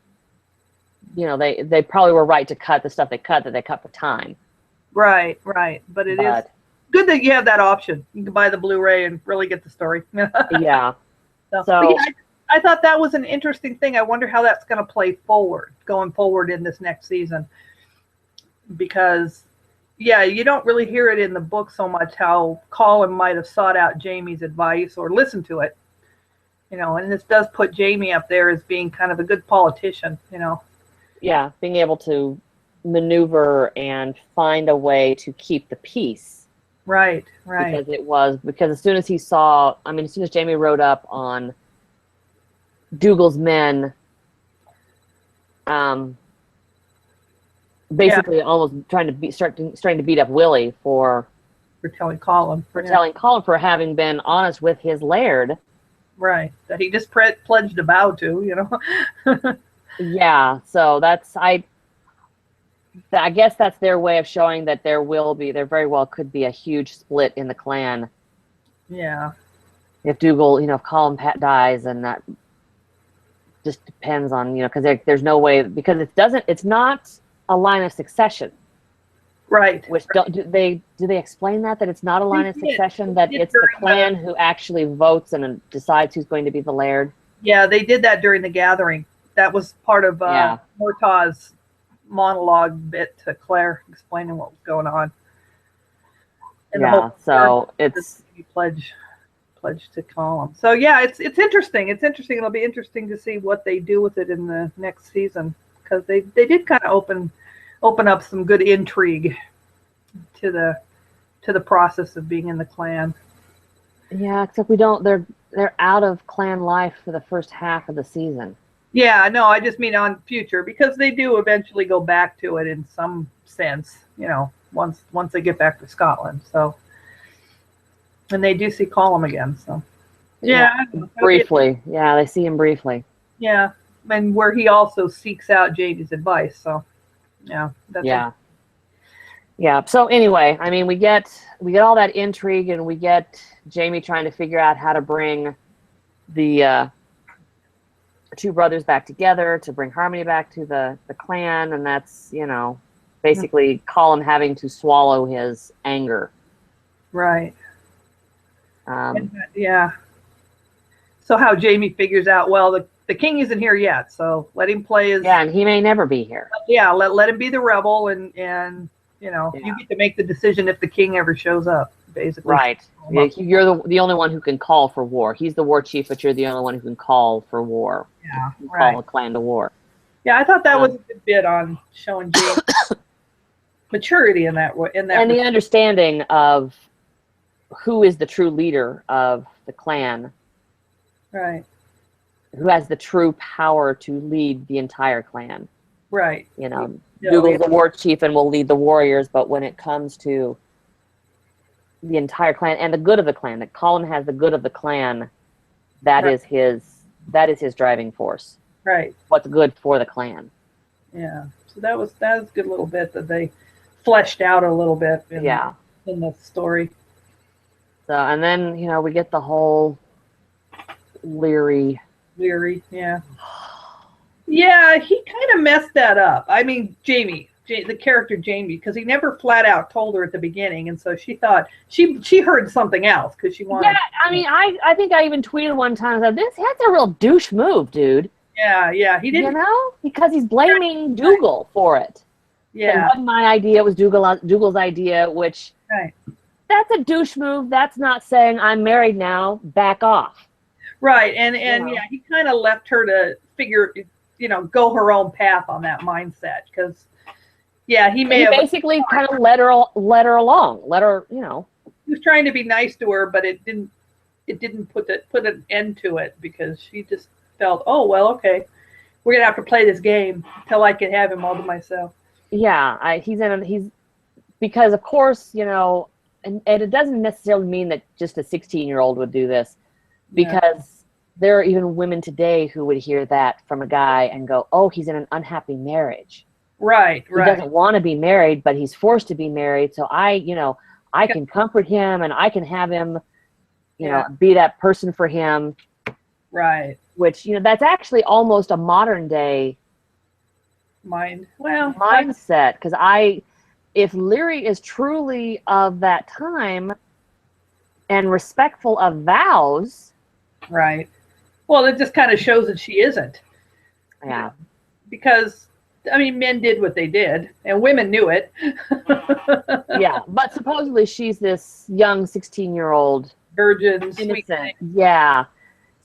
probably were right to cut the stuff they cut for time. Right. But it is good that you have that option. You can buy the Blu-ray and really get the story. Yeah. So I thought that was an interesting thing. I wonder how that's going to play going forward in this next season. because, yeah, you don't really hear it in the book so much how Colin might have sought out Jamie's advice or listened to it, and this does put Jamie up there as being kind of a good politician. Yeah, being able to maneuver and find a way to keep the peace. Right. Because as soon as he saw, as soon as Jamie rode up on Dougal's men, basically almost starting to beat up Willie for telling Colin. telling Colin for having been honest with his laird. Right. That he just pledged a vow to. Yeah, so I guess that's their way of showing that there very well could be a huge split in the clan. Yeah. If Dougal, if Colin dies, and that just depends on, because there's no way, because it's not a line of succession. Right. Which do they explain that it's not a line of succession, that it's the clan who actually votes and decides who's going to be the laird? Yeah, they did that during the gathering. That was part of Murtaugh's monologue bit to Claire, explaining what was going on. And so it's pledge to Colin. So yeah, it's interesting. It's interesting. It'll be interesting to see what they do with it in the next season, because they did kind of open up some good intrigue to the process of being in the clan. Yeah, except they're out of clan life for the first half of the season. Yeah, no, I just mean on future, because they do eventually go back to it in some sense, once they get back to Scotland. So, and they do see Colin again. So, yeah, briefly. Yeah, they see him briefly. Yeah, and where he also seeks out Jamie's advice. So, yeah, yeah. So anyway, we get all that intrigue, and we get Jamie trying to figure out how to bring the two brothers back together, to bring harmony back to the clan, and that's basically Colin having to swallow his anger. Right. Yeah. So how Jamie figures out, well, the king isn't here yet, so let him play his... Yeah, and he may never be here. Yeah, let him be the rebel, and you get to make the decision if the king ever shows up, basically. Right. You're the only one who can call for war. He's the war chief, but you're the only one who can call for war. Yeah, call a clan to war. Yeah, I thought that was a good bit on showing Jamie's maturity in that way. And the understanding of who is the true leader of the clan. Right. Who has the true power to lead the entire clan. Right. Dougal's the war chief and will lead the warriors, but when it comes to the entire clan and the good of the clan, that Colin has the good of the clan, that is his driving force. Right. What's good for the clan. Yeah. So that was a good little bit that they fleshed out a little bit in the story. So, and then, we get the whole Leary, yeah. Yeah, he kind of messed that up. Jamie, the character Jamie, because he never flat out told her at the beginning, and so she thought she heard something else because she wanted. Yeah, I think I even tweeted one time that that's a real douche move, dude. Yeah, he didn't. Because he's blaming Dougal for it. Yeah, it wasn't my idea; it was Dougal's idea. Which that's a douche move. That's not saying I'm married now. Back off. Right, and he kind of left her to figure, go her own path on that mindset, because he basically kind of let her along, he was trying to be nice to her, but it didn't put an end to it, because she just felt, oh well, okay, we're gonna have to play this game till I can have him all to myself. Yeah, he's because of course, and it doesn't necessarily mean that just a 16-year-old would do this. Because there are even women today who would hear that from a guy and go, oh, he's in an unhappy marriage. Right. He doesn't want to be married, but he's forced to be married. So I can comfort him, and I can have him, be that person for him. Right. Which, that's actually almost a modern day mindset. Because if Leary is truly of that time and respectful of vows... Right. Well, it just kind of shows that she isn't. Yeah. Because, I mean, men did what they did, and women knew it. Yeah, but supposedly she's this young 16-year-old Virgin, sweet innocent. thing. Yeah.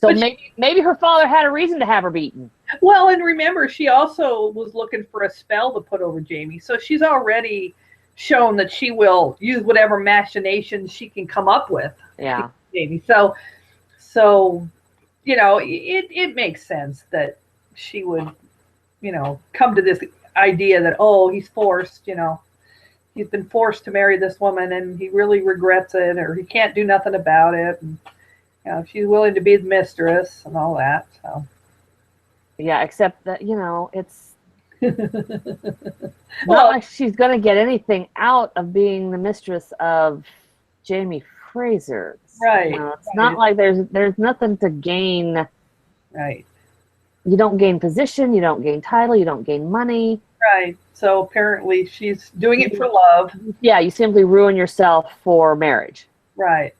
So But maybe her father had a reason to have her beaten. well, and remember, she also was looking for a spell to put over Jamie, so she's already shown that she will use whatever machinations she can come up with. Yeah. Jamie. So you know, it makes sense that she would, you know, come to this idea that, oh, he's forced, you know, he's been forced to marry this woman and he really regrets it, or he can't do nothing about it. And, you know, she's willing to be the mistress and all that. So. Yeah, except that, you know, it's Well, not like she's going to get anything out of being the mistress of Jamie Fraser. right. You know, it's right, not like there's nothing to gain. right. You don't gain position, you don't gain title, you don't gain money. Right. So apparently she's doing it for love. Yeah, you simply ruin yourself for marriage. Right.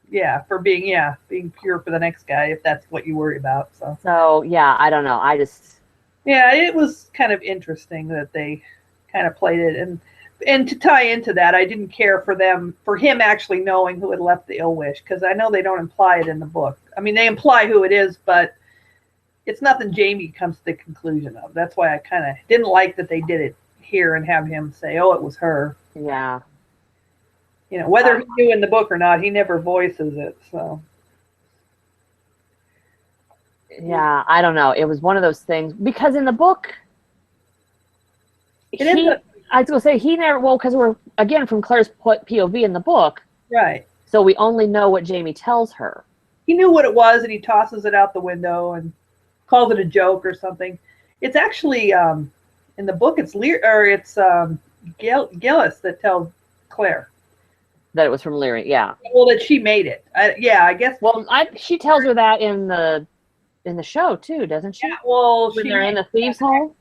Yeah, for being pure for the next guy, if that's what you worry about. So yeah, I don't know. Yeah, it was kind of interesting that they kind of played it, and to tie into that, I didn't care for him actually knowing who had left the ill wish, because I know they don't imply it in the book. I mean, they imply who it is, but it's nothing Jamie comes to the conclusion of. That's why I kind of didn't like that they did it here and have him say, "Oh, it was her." Yeah. You know, whether he knew in the book or not, he never voices it. So. Yeah, I don't know. It was one of those things because in the book, I was gonna say he never. Well, because we're again from Claire's POV in the book, right? So we only know what Jamie tells her. He knew what it was, and he tosses it out the window and calls it a joke or something. It's actually in the book. It's Gillis that tells Claire that it was from Leary. Yeah. Well, that she made it. Yeah, I guess. Well, she tells her that in the show too, doesn't she? Yeah, well, when they're in the thieves' hole.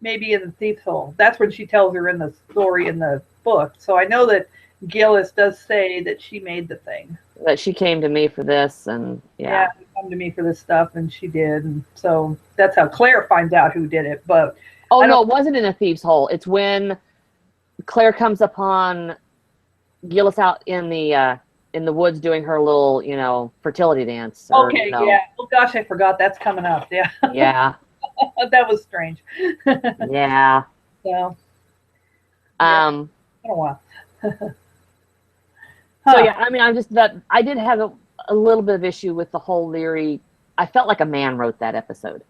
Maybe in the thieves' hole. That's when she tells her in the story in the book. So I know that Gillis does say that she made the thing. That she came to me for this, and yeah, she came to me for this stuff, and she did, and so that's how Claire finds out who did it. But oh no, it wasn't in the thieves' hole. It's when Claire comes upon Gillis out in the woods doing her little, you know, fertility dance. Okay, yeah. Oh gosh, I forgot that's coming up. Yeah. Yeah. That was strange. Yeah. So. Yeah, been a while. So yeah, I mean, I did have a little bit of issue with the whole Leary. I felt like a man wrote that episode.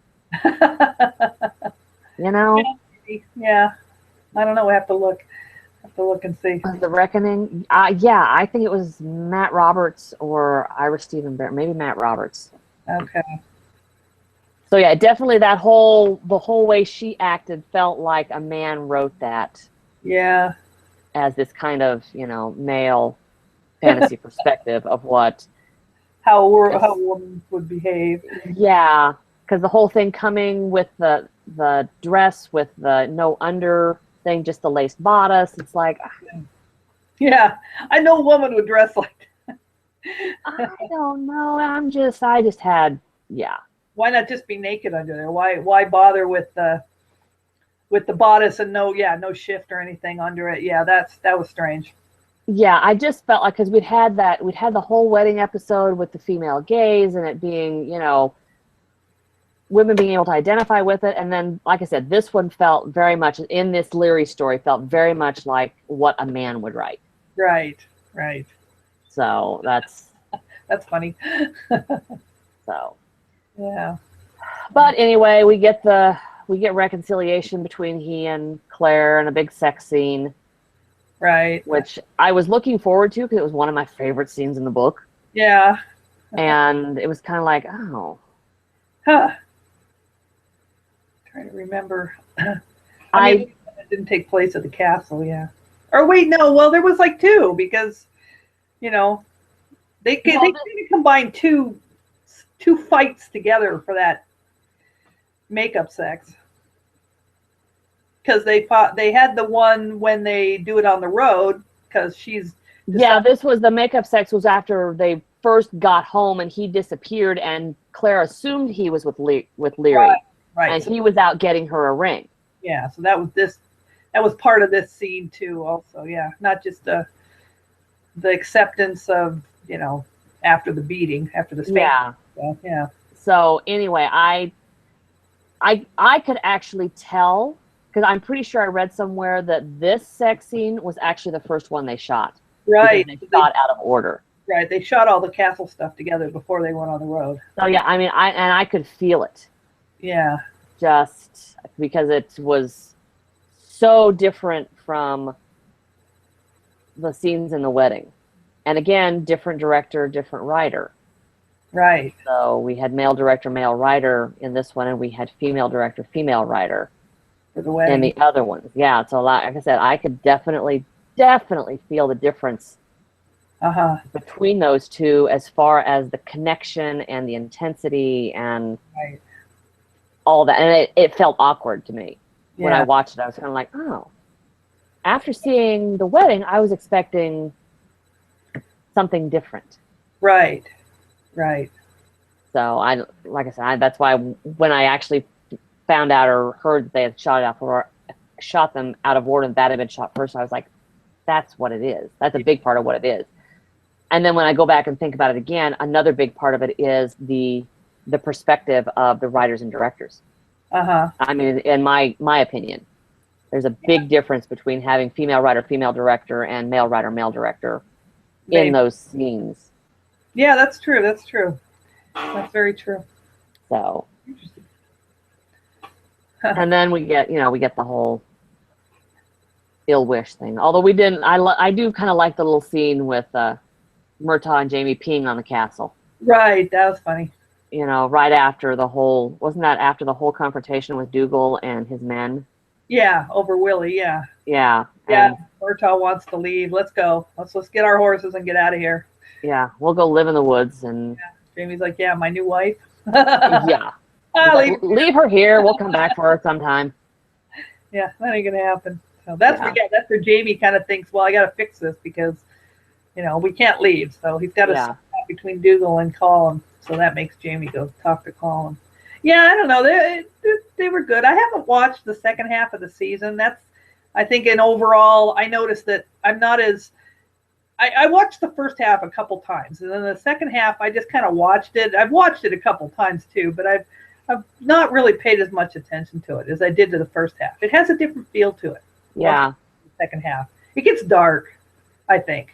You know? Yeah. I don't know. We have to look and see. The Reckoning. Yeah, I think it was Matt Roberts or Ira Stephen Bear. Maybe Matt Roberts. Okay. So yeah, definitely the whole way she acted felt like a man wrote that. Yeah. As this kind of, you know, male fantasy perspective of how a woman would behave. Yeah, because the whole thing coming with the dress with the no under thing, just the laced bodice. It's like, yeah, I know a woman would dress like that. I don't know. I just had, yeah. Why not just be naked under there? Why bother with the bodice and no shift or anything under it? Yeah, that was strange. Yeah, I just felt like, because we'd had the whole wedding episode with the female gaze and it being, you know, women being able to identify with it, and then, like I said, this one felt very much, in this Leary story, felt very much like what a man would write. Right. So that's funny. So. Yeah. But anyway, we get reconciliation between he and Claire and a big sex scene. Right. Which I was looking forward to because it was one of my favorite scenes in the book. Yeah. And it was kind of like, oh. Huh. Trying to remember. I mean, it didn't take place at the castle, yeah. Or wait, no. Well, there was like two, because, you know, they kind of combined two fights together for that makeup sex. Because they had the one when they do it on the road, because she's... Yeah, this was the makeup sex was after they first got home and he disappeared, and Claire assumed he was with Leary. Right. And he was out getting her a ring. Yeah, so that was this. That was part of this scene too. Also, yeah, not just the acceptance of after the beating, after the spanking. Yeah. So, yeah. So anyway, I could actually tell because I'm pretty sure I read somewhere that this sex scene was actually the first one they shot because Right. they shot out of order. Right. They shot all the castle stuff together before they went on the road. So yeah, I mean, I could feel it Yeah. just because it was so different from the scenes in the wedding, and again, different director, different writer. Right. So we had male director, male writer in this one, and we had female director, female writer For the in wedding. the other ones. Yeah, so like I said, I could definitely feel the difference between those two as far as the connection and the intensity and Right. all that. And it felt awkward to me when I Yeah. watched it. I was kind of like, oh. After seeing the wedding, I was expecting something different. Right. Right. So like I said, that's why when I actually found out or heard that they had shot them out of order and that had been shot first, I was like, that's what it is. That's a big part of what it is. And then when I go back and think about it again, another big part of it is the perspective of the writers and directors. I mean, in my opinion, there's a big difference between having female writer, female director, and male writer, male director in those scenes. Yeah, that's true. That's true. That's very true. So, Interesting. and then we get the whole ill wish thing. Although we didn't, I do kind of like the little scene with Murtaugh and Jamie peeing on the castle. Right, that was funny. Right after wasn't that after the whole confrontation with Dougal and his men? Yeah, over Willie. Yeah. Yeah. Yeah. Murtaugh wants to leave. Let's go. Let's get our horses and get out of here. Yeah, we'll go live in the woods. And Jamie's like, yeah, my new wife. Yeah. Leave her here. We'll come back for her sometime. Yeah, that ain't gonna happen. So that's where Jamie kind of thinks, well, I got to fix this because we can't leave. So he's got to stop between Dougal and Colin. So that makes Jamie go talk to Colin. Yeah, I don't know. They were good. I haven't watched the second half of the season. I think in overall, I noticed that I'm not as. I watched the first half a couple times, and then the second half, I just kind of watched it. I've watched it a couple times too, but I've not really paid as much attention to it as I did to the first half. It has a different feel to it. Yeah. The second half, it gets dark. I think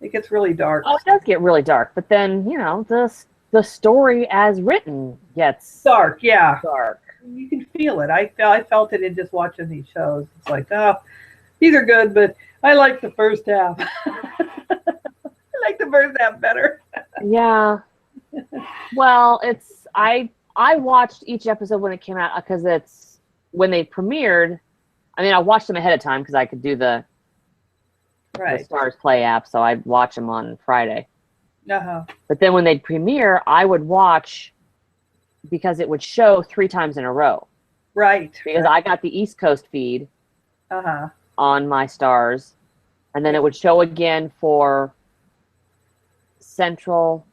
it gets really dark. Oh, it does get really dark, but then the story as written gets dark. Yeah, dark. You can feel it. I felt it in just watching these shows. It's like, oh, these are good, but I like the first half. I like the first half better. Yeah. Well, I watched each episode when it came out because it's when they premiered. I mean, I watched them ahead of time because I could do the Stars Play app, so I'd watch them on Friday. But then when they'd premiere, I would watch because it would show 3 times in a row. Right. Because I got the East Coast feed on my Stars, and then it would show again for Central,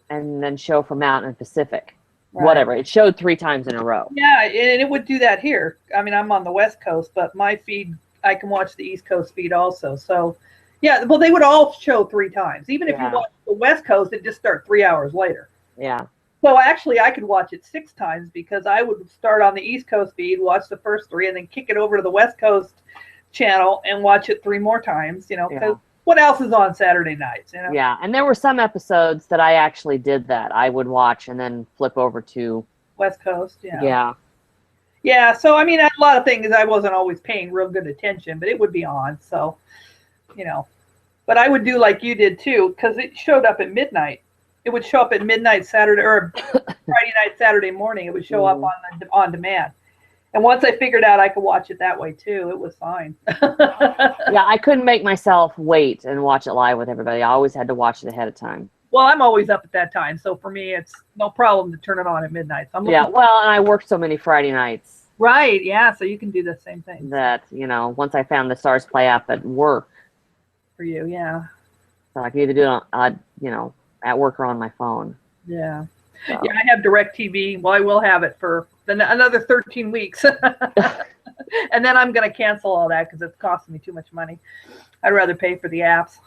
and then show for Mountain and Pacific. Right. Whatever. It showed 3 times in a row. Yeah, and it would do that here. I mean, I'm on the West Coast, but my feed, I can watch the East Coast feed also. So, yeah, well, they would all show 3 times. Even if you watch the West Coast, it just start 3 hours later. Yeah. So actually, I could watch it 6 times because I would start on the East Coast feed, watch the first 3, and then kick it over to the West Coast channel and watch it 3 more times. Because what else is on Saturday nights? Yeah, and there were some episodes that I actually did that. I would watch and then flip over to West Coast. Yeah. Yeah. Yeah. So I mean, a lot of things I wasn't always paying real good attention, but it would be on. So, but I would do like you did too, because it showed up at midnight. It would show up at midnight Saturday or Friday night, Saturday morning. It would show up on demand. And once I figured out I could watch it that way too, it was fine. Yeah, I couldn't make myself wait and watch it live with everybody. I always had to watch it ahead of time. Well, I'm always up at that time, so for me, it's no problem to turn it on at midnight. So well, and I worked so many Friday nights. Right, yeah, so you can do the same thing. That, once I found the Stars Play app at work. For you, yeah. So I could either do it, at work or on my phone. Yeah. So. Yeah, I have DirecTV. Well, I will have it for then another 13 weeks. And then I'm going to cancel all that because it's costing me too much money. I'd rather pay for the apps.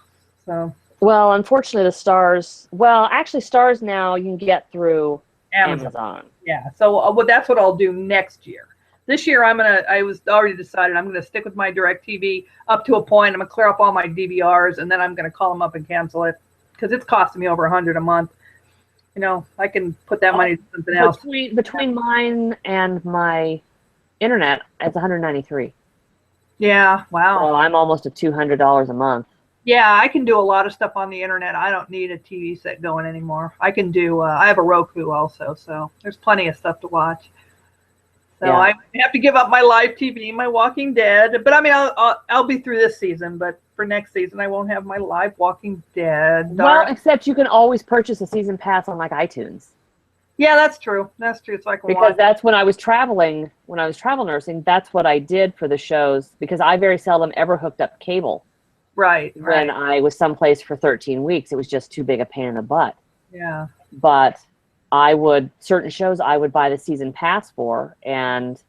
So. Well, unfortunately, the Stars. Well, actually, Stars now you can get through Amazon. Yeah. So that's what I'll do next year. This year, I was already decided I'm gonna stick with my DirecTV up to a point. I'm gonna clear up all my DVRs, and then I'm gonna call them up and cancel it because it's costing me over $100 a month. You know, I can put that money to something else. Between mine and my internet, it's $193. Yeah. Wow. So I'm almost at $200 a month. Yeah, I can do a lot of stuff on the internet. I don't need a TV set going anymore. I can do. I have a Roku also, so there's plenty of stuff to watch. So yeah. I have to give up my live TV, my Walking Dead. But I mean, I'll be through this season. But for next season, I won't have my live Walking Dead. Well, except you can always purchase a season pass on like iTunes. Yeah, that's true. That's true. So I can because that's when I was traveling. When I was travel nursing, that's what I did for the shows because I very seldom ever hooked up cable. Right. When I was someplace for 13 weeks, it was just too big a pain in the butt. Yeah. But certain shows I would buy the season pass for and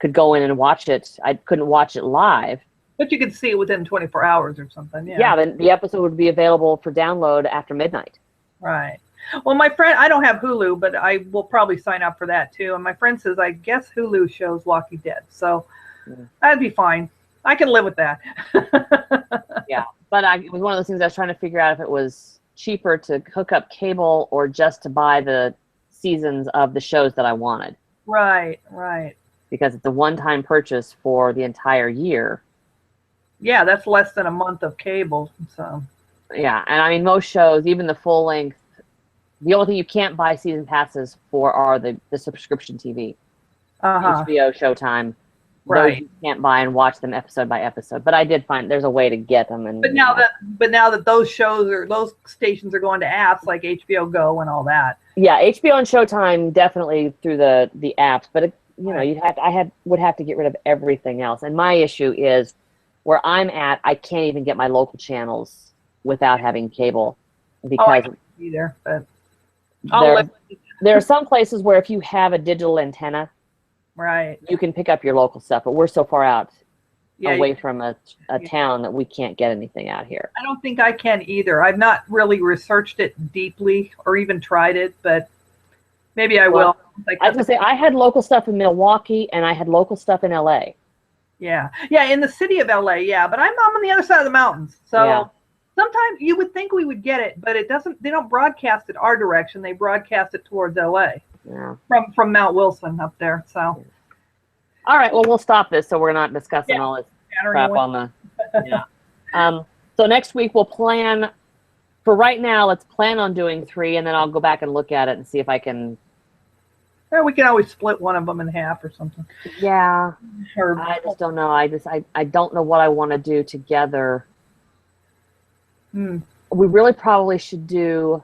could go in and watch it. I couldn't watch it live. But you could see it within 24 hours or something. Yeah. Yeah, then the episode would be available for download after midnight. Right. Well, my friend, I don't have Hulu, but I will probably sign up for that too. And my friend says, I guess Hulu shows Walking Dead. So that'd be fine. I can live with that. Yeah. But it was one of those things I was trying to figure out if it was cheaper to hook up cable or just to buy the seasons of the shows that I wanted. Right, right. Because it's a one-time purchase for the entire year. Yeah, that's less than a month of cable. So. Yeah, and I mean most shows, even the full length, the only thing you can't buy season passes for are the subscription TV. HBO, Showtime. Right. Those you can't buy and watch them episode by episode. But I did find there's a way to get them. And But now that those shows or those stations are going to apps like HBO Go and all that. Yeah, HBO and Showtime definitely through the apps. But I would have to get rid of everything else. And my issue is where I'm at, I can't even get my local channels without having cable because I can't either. But there are some places where if you have a digital antenna. Right. You can pick up your local stuff, but we're so far out away from a town that we can't get anything out here. I don't think I can either. I've not really researched it deeply or even tried it, but maybe I will. I was going to say, I had local stuff in Milwaukee and I had local stuff in LA. Yeah. Yeah, in the city of LA, yeah. But I'm on the other side of the mountains. So sometimes you would think we would get it, but it doesn't. They don't broadcast it our direction. They broadcast it towards LA. Yeah. From Mount Wilson up there. So. All right. Well, we'll stop this so we're not discussing all this crap on the. Yeah. So next week we'll plan. For right now, let's plan on doing 3, and then I'll go back and look at it and see if I can. Yeah, we can always split one of them in half or something. Yeah. I just don't know. I don't know what I want to do together. We really probably should do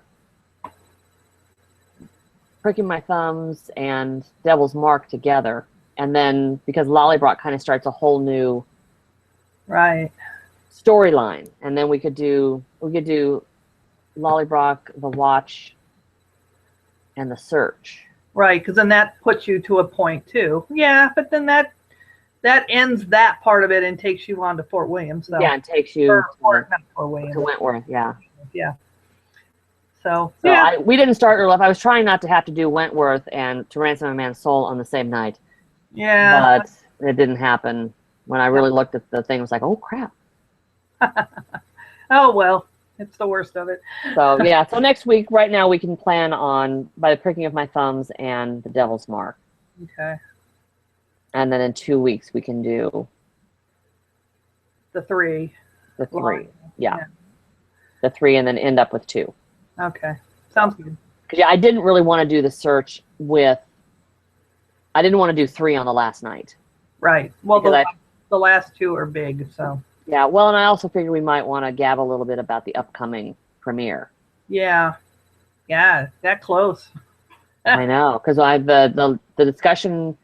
Pricking My Thumbs and Devil's Mark together. And then, because Lollybrock kind of starts a whole new storyline. And then we could do Lollybrock, The Watch, and The Search. Right, because then that puts you to a point, too. Yeah, but then that ends that part of it and takes you on to Fort William. So. Yeah, it takes you not Fort William. To Wentworth, yeah. Yeah. So yeah. We didn't start early. I was trying not to have to do Wentworth and To Ransom a Man's Soul on the same night. Yeah. But it didn't happen. When I really looked at the thing, I was like, oh, crap. Oh, well, it's the worst of it. So, yeah. So next week, right now, we can plan on By the Pricking of My Thumbs and The Devil's Mark. Okay. And then in 2 weeks, we can do the 3. The 3. Yeah. The 3 and then end up with 2. Okay. Sounds good. Because I didn't really want to do The Search I didn't want to do 3 on the last night. Right. Well, the last 2 are big, so. Yeah. Well, and I also figured we might want to gab a little bit about the upcoming premiere. Yeah. Yeah, that close. I know, because the discussion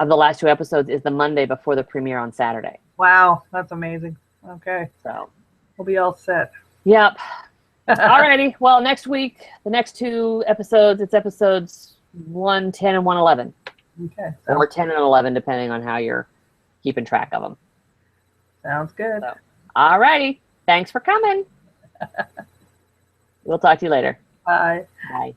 of the last 2 episodes is the Monday before the premiere on Saturday. Wow, that's amazing. Okay. So. We'll be all set. Yep. Alrighty. Well, next week, the next 2 episodes, it's episodes 110 and 111. Okay. or 10 and 11, depending on how you're keeping track of them. Sounds good. So, all righty. Thanks for coming. We'll talk to you later. Bye. Bye.